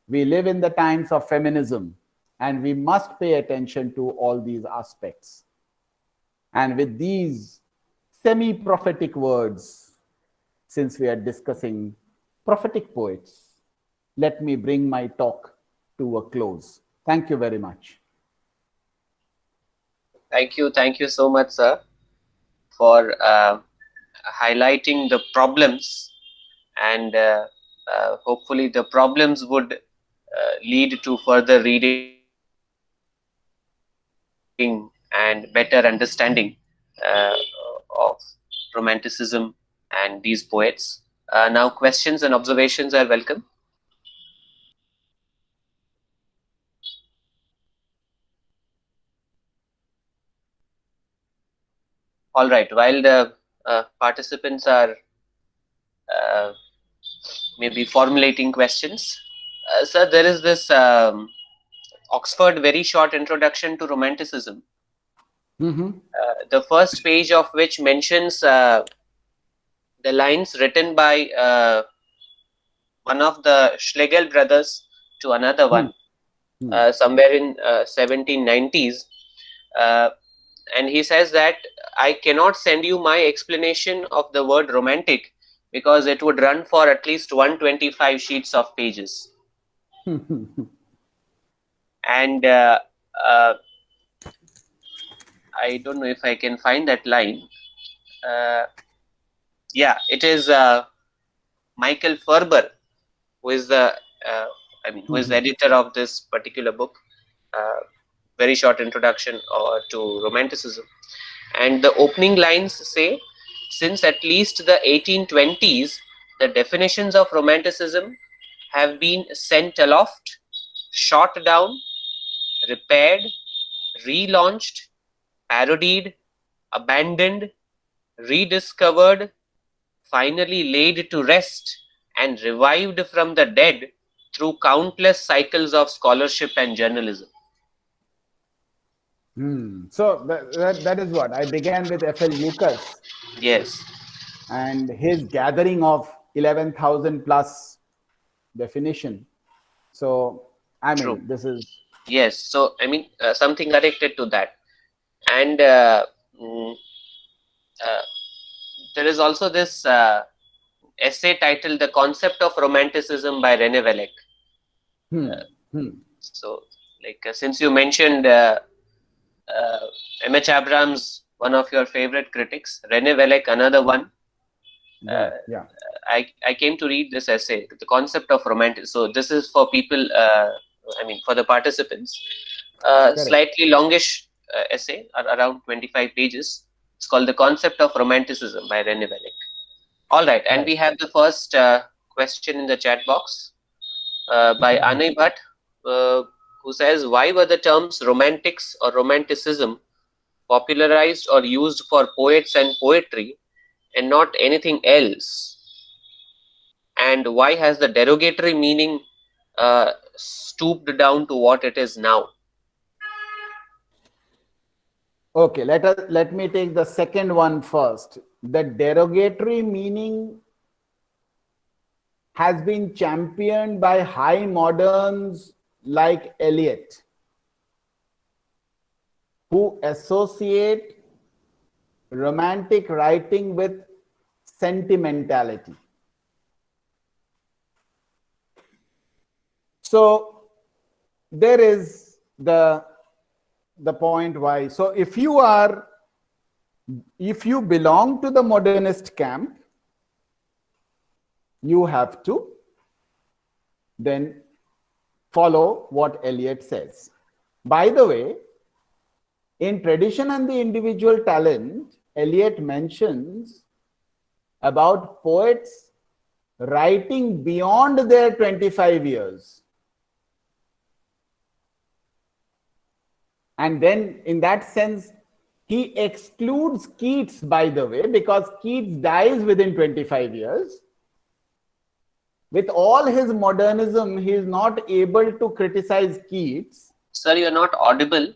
We live in the times of feminism. And we must pay attention to all these aspects. And with these semi-prophetic words, since we are discussing prophetic poets, let me bring my talk to a close. Thank you very much. Thank you so much, sir, for highlighting the problems, and hopefully the problems would lead to further reading and better understanding of romanticism and these poets. Now, questions and observations are welcome. All right, while the participants are uh, maybe formulating questions, sir, there is this Oxford very short introduction to romanticism, the first page of which mentions the lines written by one of the Schlegel brothers to another one, somewhere in 1790s. Uh, and he says that I cannot send you my explanation of the word romantic because it would run for at least 125 sheets of pages. And I don't know if I can find that line. Yeah, it is Michael Ferber who is the who is the editor of this particular book. Very short introduction to romanticism. And the opening lines say, since at least the 1820s, the definitions of romanticism have been sent aloft, shot down, repaired, relaunched, parodied, abandoned, rediscovered, finally laid to rest, and revived from the dead through countless cycles of scholarship and journalism. So that is what I began with F.L. Lucas. Yes. And his gathering of 11,000 plus definition. So, I mean, True. this is... Yes. So, I mean, something connected to that. And there is also this essay titled The Concept of Romanticism by René Wellek. So, like, since you mentioned M.H. Abrams, one of your favorite critics, René Wellek, another one. Yeah. I came to read this essay, The Concept of Romanticism. So, this is for people, for the participants. Slightly longish essay, around 25 pages. It's called The Concept of Romanticism by René Wellek. All right, and we have the first question in the chat box by Anay Bhatt, who says, why were the terms romantics or romanticism popularized or used for poets and poetry and not anything else? And why has the derogatory meaning stooped down to what it is now? Okay, let me take the second one first. The derogatory meaning has been championed by high moderns like Eliot, who associate romantic writing with sentimentality. So there is the point why. So if you belong to the modernist camp, you have to then follow what Eliot says. By the way, in Tradition and the Individual Talent, Eliot mentions about poets writing beyond their 25 years. And then in that sense, he excludes Keats, by the way, because Keats dies within 25 years. With all his modernism, he is not able to criticize Keats. Sir, you are not audible.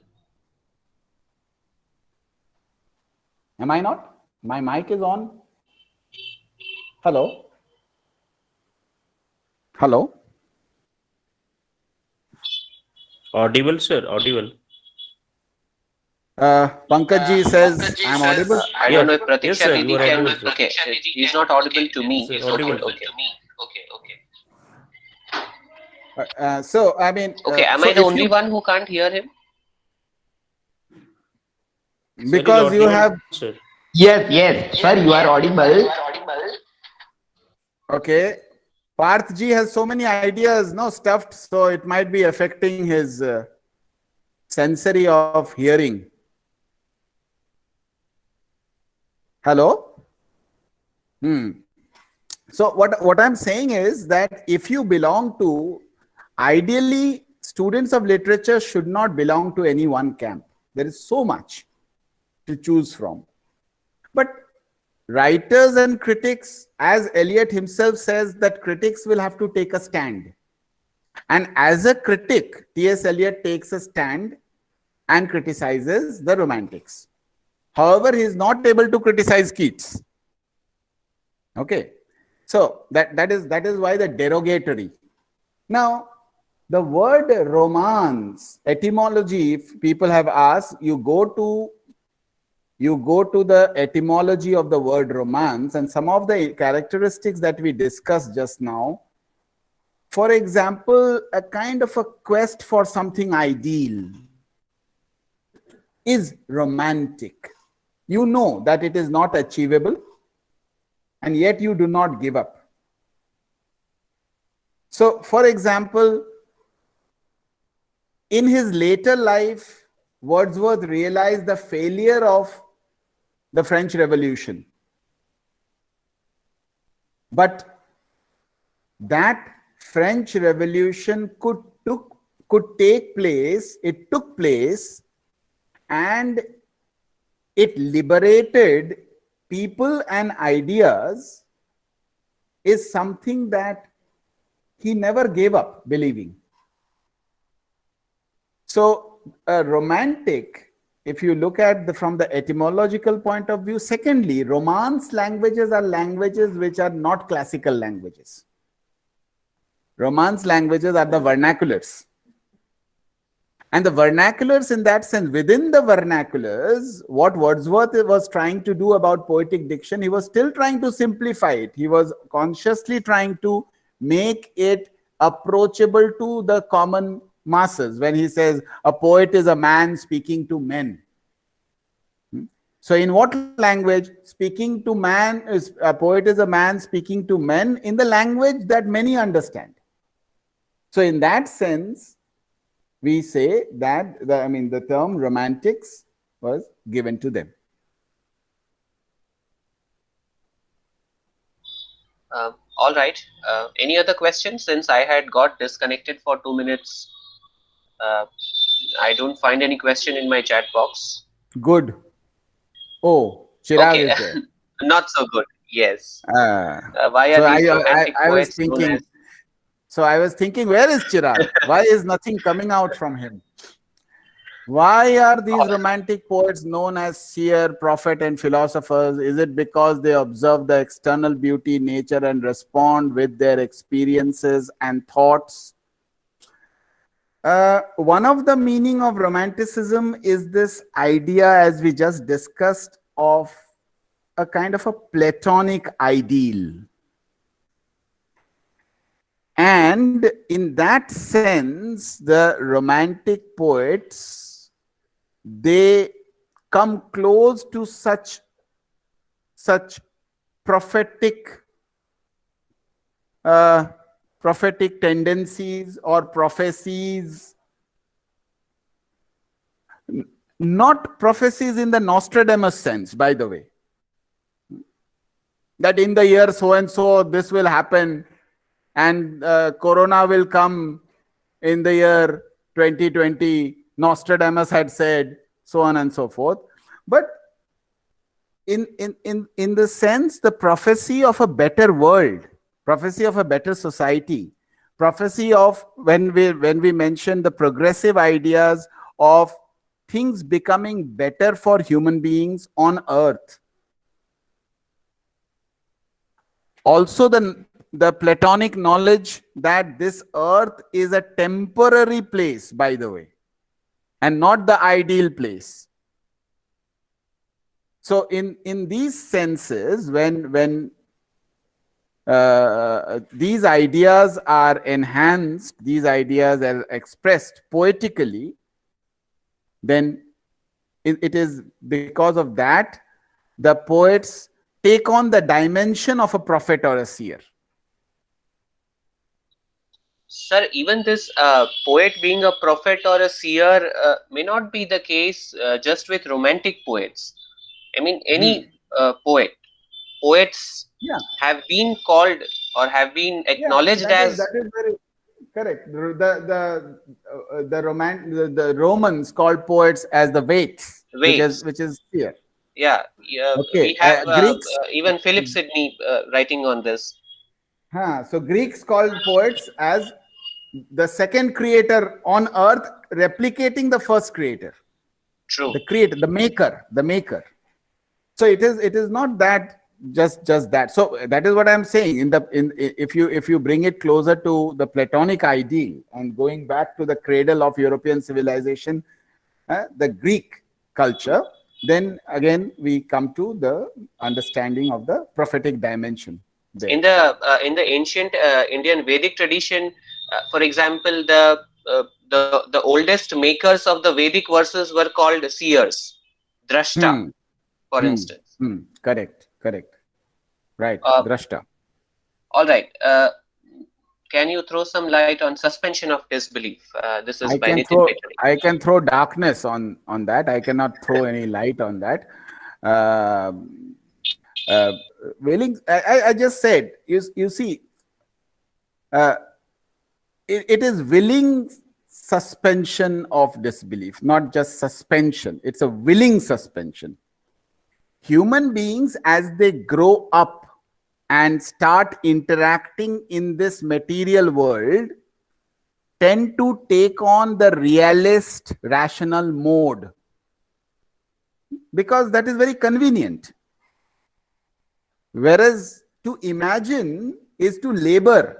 Am I not? My mic is on. Hello? Hello? Audible, sir, audible. Pankaj ji says, I'm audible. I don't know if Yes, Pratiksha sir. You Didi are can. audible, sir. Okay, he's not audible to Yes, me. sir. Okay, Audible, sir. okay. So, I mean, Okay, am so I the if only you, one who can't hear him? Sir is because you audible, have, sir. Yes, sir, you are audible. okay, Parth ji has so many ideas, no, stuffed, so it might be affecting his sensory of hearing. Hello? So what I'm saying is that if you belong to, ideally, students of literature should not belong to any one camp. There is so much to choose from. But writers and critics, as Eliot himself says, that critics will have to take a stand. And as a critic, T.S. Eliot takes a stand and criticizes the Romantics. However, he is not able to criticize Keats. Okay. So that is why the derogatory. Now, the word romance, etymology, if people have asked, you go to the etymology of the word romance and some of the characteristics that we discussed just now. For example, a kind of a quest for something ideal is romantic. You know that it is not achievable, and yet you do not give up. So, for example, in his later life, Wordsworth realized the failure of the French Revolution. But that French Revolution could take place, it took place, and it liberated people and ideas, is something that he never gave up believing. So a romantic, if you look at from the etymological point of view, secondly, Romance languages are languages which are not classical languages. Romance languages are the vernaculars. And the vernaculars, in that sense, within the vernaculars, what Wordsworth was trying to do about poetic diction, he was still trying to simplify it. He was consciously trying to make it approachable to the common masses. When he says a poet is a man speaking to men. So in what language? Speaking to man, is a poet is a man speaking to men in the language that many understand. So in that sense, we say that the term romantics was given to them. All right. Any other questions? Since I had got disconnected for 2 minutes, I don't find any question in my chat box. Good. Oh, Chirag Okay. is there. Not so good. Yes. Why So are these romantic I was poets known thinking. as? So I was thinking, where is Chirag? Why is nothing coming out from him? Why are these romantic poets known as seer, prophet, and philosophers? Is it because they observe the external beauty, nature, and respond with their experiences and thoughts? One of the meaning of romanticism is this idea, as we just discussed, of a kind of a Platonic ideal. And in that sense, the romantic poets, they come close to such prophetic tendencies or prophecies. Not prophecies in the Nostradamus sense, by the way, that in the year so and so this will happen, and corona will come in the year 2020, Nostradamus had said, so on and so forth. But in the sense, the prophecy of a better world, prophecy of a better society, prophecy of, when we mention the progressive ideas of things becoming better for human beings on earth. Also the Platonic knowledge that this earth is a temporary place, by the way, and not the ideal place. So in these senses, when these ideas are enhanced, these ideas are expressed poetically, then it is because of that the poets take on the dimension of a prophet or a seer. Sir, even this poet being a prophet or a seer may not be the case just with romantic poets. I mean, any poets Yeah, have been called or have been yeah, acknowledged as that is very correct. The Romans called poets as the Vates, waits. which is seer. Yeah, yeah, Okay, we have Greeks. even Philip Sidney writing on this. So Greeks called poets as the second creator on earth, replicating the first creator, True. the creator, the maker. So it is not that just that. So that is what I'm saying. If you bring it closer to the Platonic ideal and going back to the cradle of European civilization, the Greek culture, then again we come to the understanding of the prophetic dimension there. In the ancient Indian Vedic tradition, for example, the oldest makers of the Vedic verses were called seers, drashta, Hmm. for Hmm. instance. Correct. Right. Uh, Drashta. all right. Can you throw some light on suspension of disbelief? This is by Nitin Petri. I can throw darkness on that. I cannot throw any light on that. Uh, uh, willing. I just said. You see. Uh, it is willing suspension of disbelief, not just suspension. It's a willing suspension. Human beings, as they grow up and start interacting in this material world, tend to take on the realist rational mode because that is very convenient. Whereas to imagine is to labor.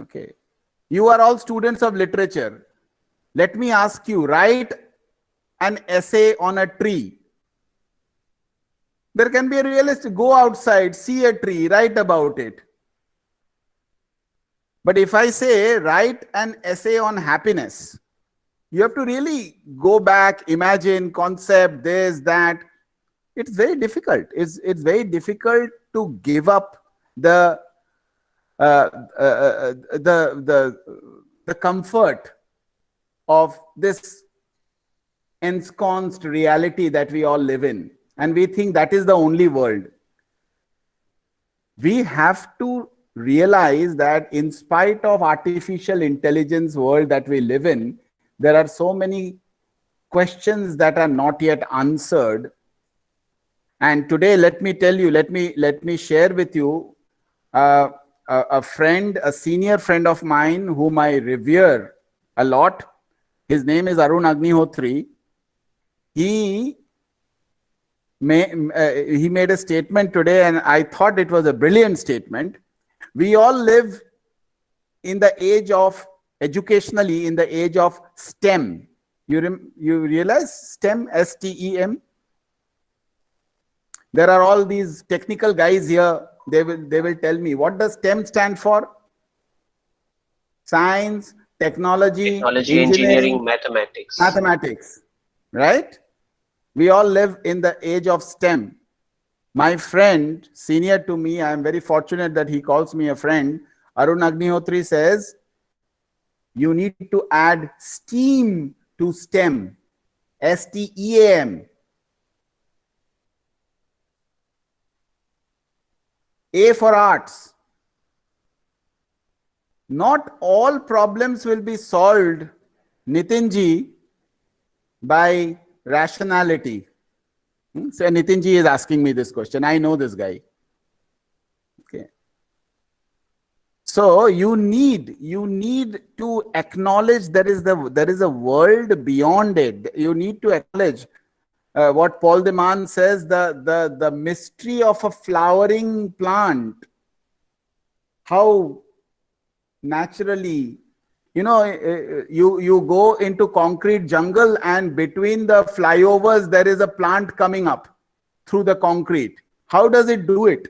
Okay. You are all students of literature. Let me ask you, write an essay on a tree. There can be a realist, go outside, see a tree, write about it. But if I say write an essay on happiness, you have to really go back, imagine, concept, this, that. It's very difficult. It's very difficult to give up the the comfort of this ensconced reality that we all live in, and we think that is the only world. We have to realize that in spite of artificial intelligence world that we live in, there are so many questions that are not yet answered. And today, let me tell you, let me share with you a friend, a senior friend of mine whom I revere a lot. His name is Arun Agnihotri. He made a statement today, and I thought it was a brilliant statement. We all live in the age of, educationally, in the age of STEM. You realize STEM, STEM? There are all these technical guys here. They will tell me, what does STEM stand for? Science, technology, Technology, engineering, engineering, mathematics. mathematics, right? We all live in the age of STEM. My friend, senior to me, I am very fortunate that he calls me a friend, Arun Agnihotri says, you need to add STEAM to STEM, STEAM. A for arts. Not all problems will be solved, Nitinji, by rationality. So Nitinji is asking me this question. I know this guy. Okay. So you need to acknowledge there is a world beyond it. You need to acknowledge what Paul de Man says, the mystery of a flowering plant. How naturally you go into concrete jungle, and between the flyovers there is a plant coming up through the concrete. How does it do it?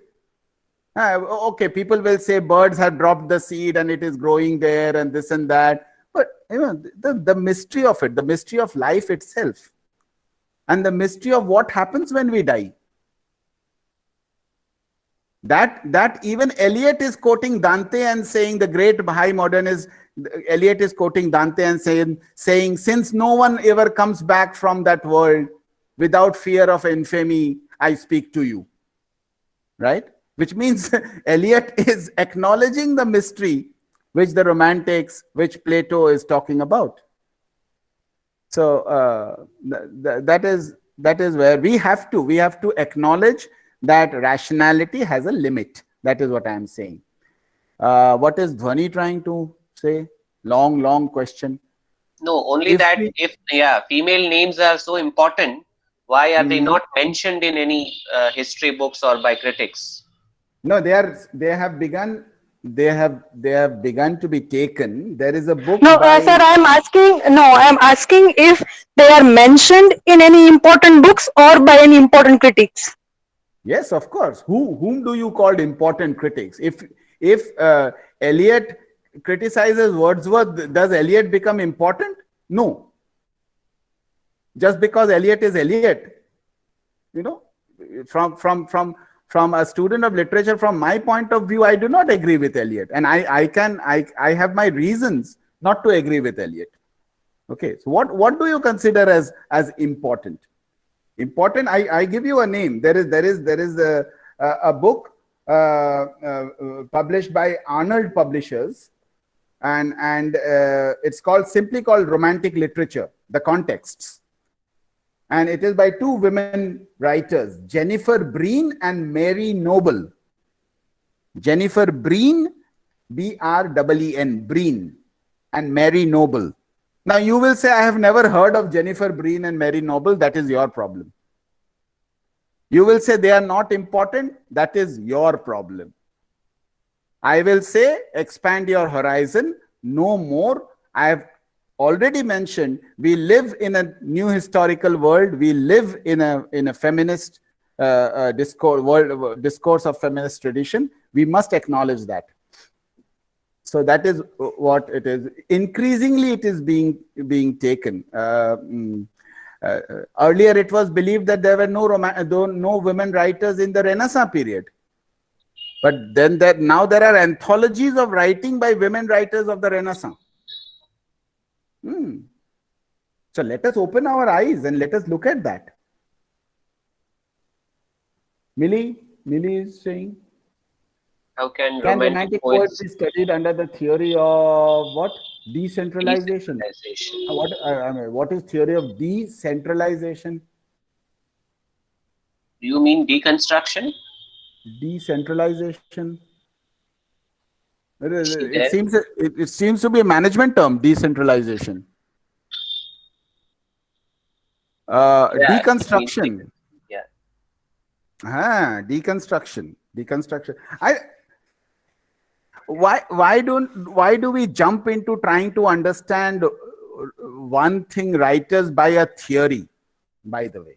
Okay, people will say birds have dropped the seed and it is growing there and this and that. But the mystery of it, the mystery of life itself, and the mystery of what happens when we die. That even Eliot is quoting Dante and saying, the great high modernist Eliot is quoting Dante and saying, since no one ever comes back from that world without fear of infamy, I speak to you. Right? Which means Eliot is acknowledging the mystery which the Romantics, which Plato is talking about. So that is where we have to acknowledge that rationality has a limit. That is what I am saying. What is Dhwani trying to say? Long question. No, only that if female names are so important, why are they not mentioned in any history books or by critics? No, they have begun to be taken. There is a book. No, sir, I'm asking if they are mentioned in any important books or by any important critics. Yes, of course. Whom do you call important critics? If Eliot criticizes Wordsworth, does Eliot become important? No. Just because Eliot is Eliot, from a student of literature, from my point of view, I do not agree with Eliot, and I have my reasons not to agree with Eliot. Okay, so what do you consider as important? Important. I give you a name. There is a book published by Arnold Publishers, and it's simply called Romantic Literature: The Contexts. And it is by two women writers, Jennifer Breen and Mary Noble. Jennifer Breen, B-R-E-E-N, Breen, and Mary Noble. Now you will say, I have never heard of Jennifer Breen and Mary Noble. That is your problem. You will say they are not important. That is your problem. I will say, expand your horizon, know more. I have already mentioned, we live in a new historical world. We live in a feminist discourse of feminist tradition. We must acknowledge that. So that is what it is. Increasingly, it is being taken. Earlier, it was believed that there were no women writers in the Renaissance period. But then now there are anthologies of writing by women writers of the Renaissance. So let us open our eyes and let us look at that. Millie is saying, how can romantic poets be studied under the theory of what? Decentralization. What is theory of decentralization? Do you mean deconstruction? Decentralization. It seems to be a management term, decentralization. Deconstruction. Deconstruction. Why do we jump into trying to understand one thing, writers, by a theory? By the way,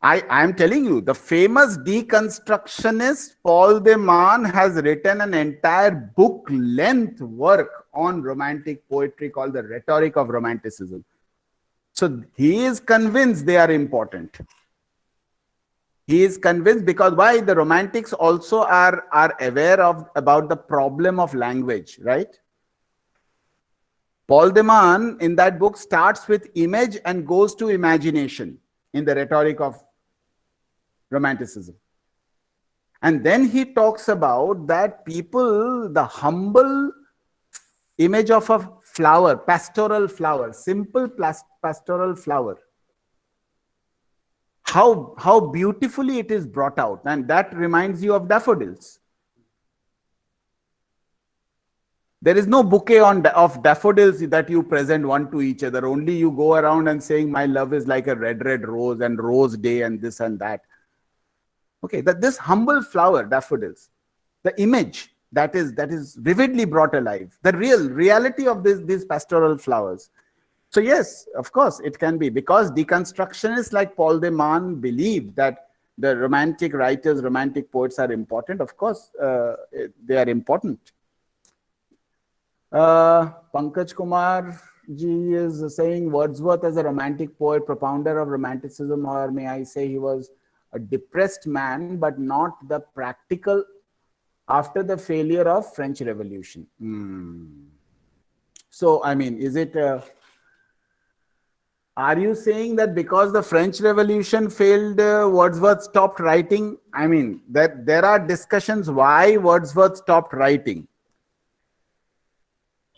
I am telling you, the famous deconstructionist Paul de Man has written an entire book-length work on romantic poetry called The Rhetoric of Romanticism. So he is convinced they are important. He is convinced because why? The Romantics also are aware about the problem of language, right? Paul de Man in that book starts with image and goes to imagination in The Rhetoric of Romanticism. And then he talks about that people, the humble image of a flower, pastoral flower, simple pastoral flower, how beautifully it is brought out. And that reminds you of daffodils. There is no bouquet of daffodils that you present one to each other. Only you go around and saying, my love is like a red rose and rose day and this and that. Okay, this humble flower, daffodils, the image, that is vividly brought alive. The reality of these pastoral flowers. So yes, of course, it can be, because deconstructionists like Paul de Man believe that the romantic writers, romantic poets are important. Of course, they are important. Pankaj Kumar ji is saying Wordsworth as a romantic poet, propounder of romanticism, or may I say he was a depressed man, but not the practical after the failure of French Revolution. So, I mean, is it... are you saying that because the French Revolution failed, Wordsworth stopped writing? I mean, that there are discussions why Wordsworth stopped writing.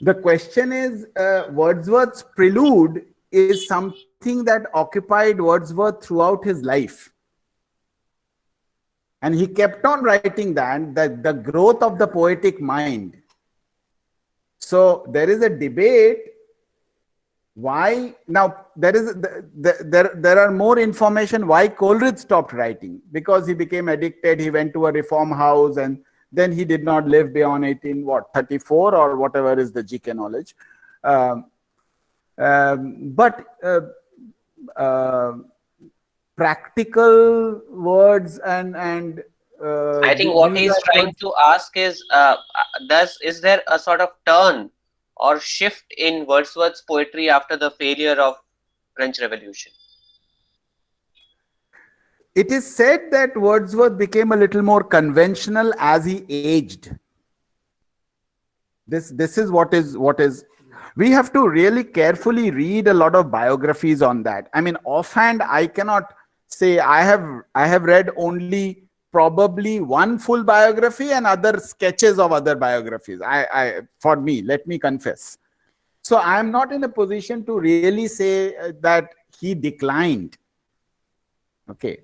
The question is, Wordsworth's prelude is something that occupied Wordsworth throughout his life. And he kept on writing that the growth of the poetic mind. So there is a debate. Why now? There are more information why Coleridge stopped writing, because he became addicted. He went to a reform house, and then he did not live beyond 34 or whatever is the GK knowledge. Practical words and I think what he's trying to ask is, is there a sort of turn or shift in Wordsworth's poetry after the failure of French Revolution? It is said that Wordsworth became a little more conventional as he aged. This is what is. We have to really carefully read a lot of biographies on that. I mean, offhand, I cannot say. I have read only probably one full biography and other sketches of other biographies. For me, let me confess. So I am not in a position to really say that he declined. Okay.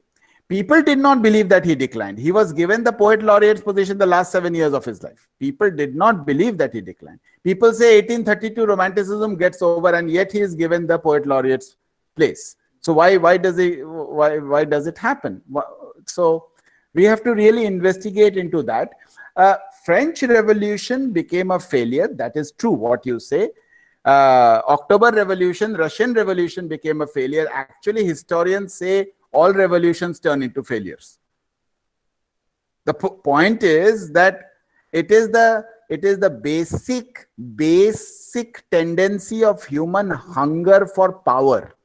People did not believe that he declined. He was given the poet laureate's position the last 7 years of his life. People did not believe that he declined. People say 1832 romanticism gets over, and yet he is given the poet laureate's place. So why does it happen? So we have to really investigate into that. French Revolution became a failure. That is true, what you say. October Revolution, Russian Revolution became a failure. Actually, historians say all revolutions turn into failures. The point is that it is the basic tendency of human hunger for power.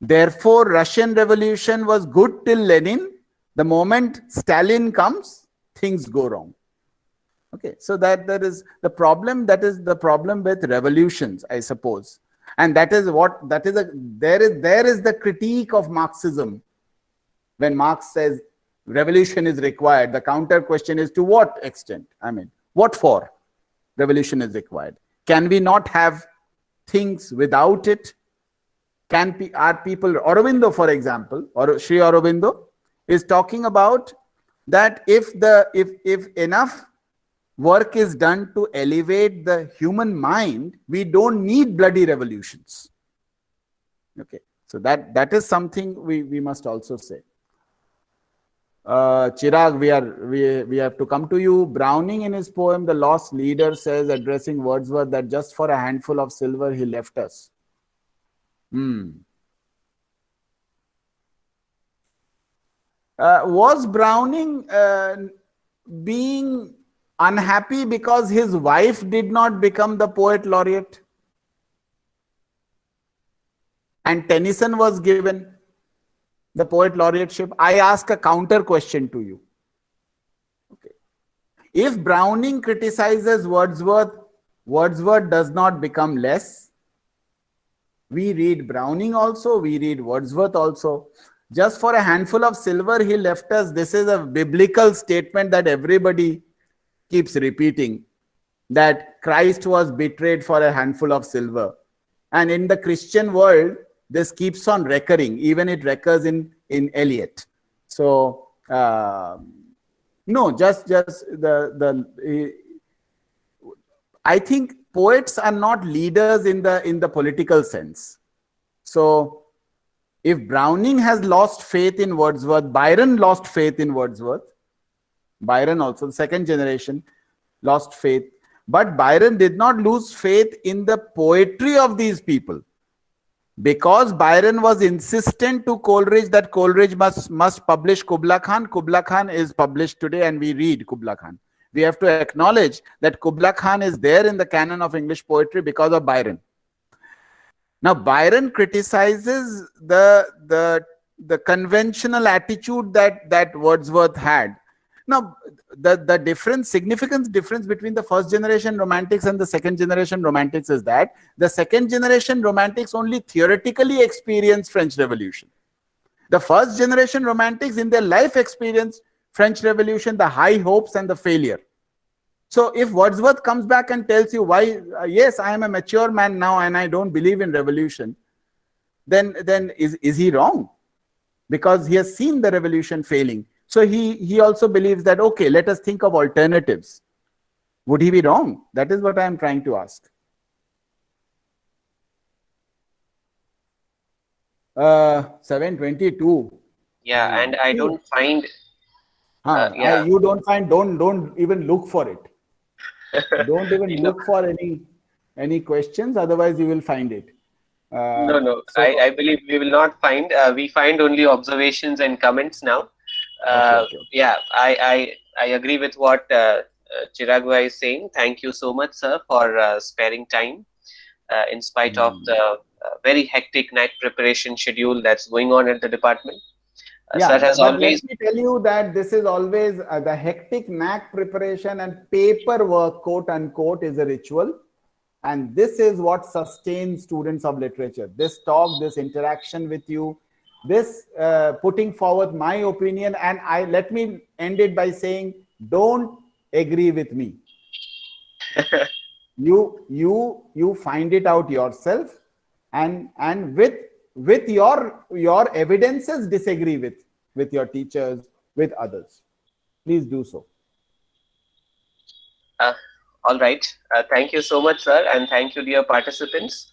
Therefore, Russian Revolution was good till Lenin. The moment Stalin comes, things go wrong. Okay, so that is the problem. That is the problem with revolutions, I suppose. And there is the critique of Marxism. When Marx says revolution is required, the counter question is, to what extent? I mean, what for revolution is required? Can we not have things without it? Are people, Aurobindo, for example, or Sri Aurobindo is talking about that if enough work is done to elevate the human mind, we don't need bloody revolutions. Okay, so that is something we must also say. Chirag, we have to come to you. Browning in his poem The Lost Leader says, addressing Wordsworth, that just for a handful of silver he left us. Was Browning being unhappy because his wife did not become the poet laureate and Tennyson was given the poet laureateship? I ask a counter question to you. Okay. If Browning criticizes Wordsworth, Wordsworth does not become less. We read Browning also, we read Wordsworth also. Just for a handful of silver he left us. This is a biblical statement that everybody keeps repeating, that Christ was betrayed for a handful of silver. And in the Christian world, this keeps on recurring. Even it recurs in Eliot. So no, just I think poets are not leaders in the political sense. So if Browning has lost faith in Wordsworth, Byron lost faith in Wordsworth, Byron also, the second generation, lost faith. But Byron did not lose faith in the poetry of these people, because Byron was insistent to Coleridge that Coleridge must publish Kubla Khan. Kubla Khan is published today and we read Kubla Khan. We have to acknowledge that Kubla Khan is there in the canon of English poetry because of Byron. Now, Byron criticizes the conventional attitude that Wordsworth had. Now, the difference, significant difference between the first generation romantics and the second generation romantics is that the second generation romantics only theoretically experienced French Revolution. The first generation romantics in their life experienced French Revolution, the high hopes and the failure. So if Wordsworth comes back and tells you why, yes, I am a mature man now and I don't believe in revolution, then is he wrong? Because he has seen the revolution failing. So he also believes that, okay, let us think of alternatives. Would he be wrong? That is what I am trying to ask. 722. Yeah, and I don't find. You don't find. Don't even look for it. Don't even look for any questions. Otherwise, you will find it. No. So, I believe we will not find. We find only observations and comments now. Okay. Yeah, I agree with what Chiragua is saying. Thank you so much, sir, for sparing time in spite of the very hectic night preparation schedule that's going on at the department. Sir has always. Let me tell you that this is always the hectic NAC preparation and paperwork, quote unquote, is a ritual. And this is what sustains students of literature. This talk, this interaction with you, this putting forward my opinion. And let me end it by saying, don't agree with me. You find it out yourself, and with your evidences disagree with your teachers, with others. Please do so. All right. Thank you so much, sir, and thank you, dear participants.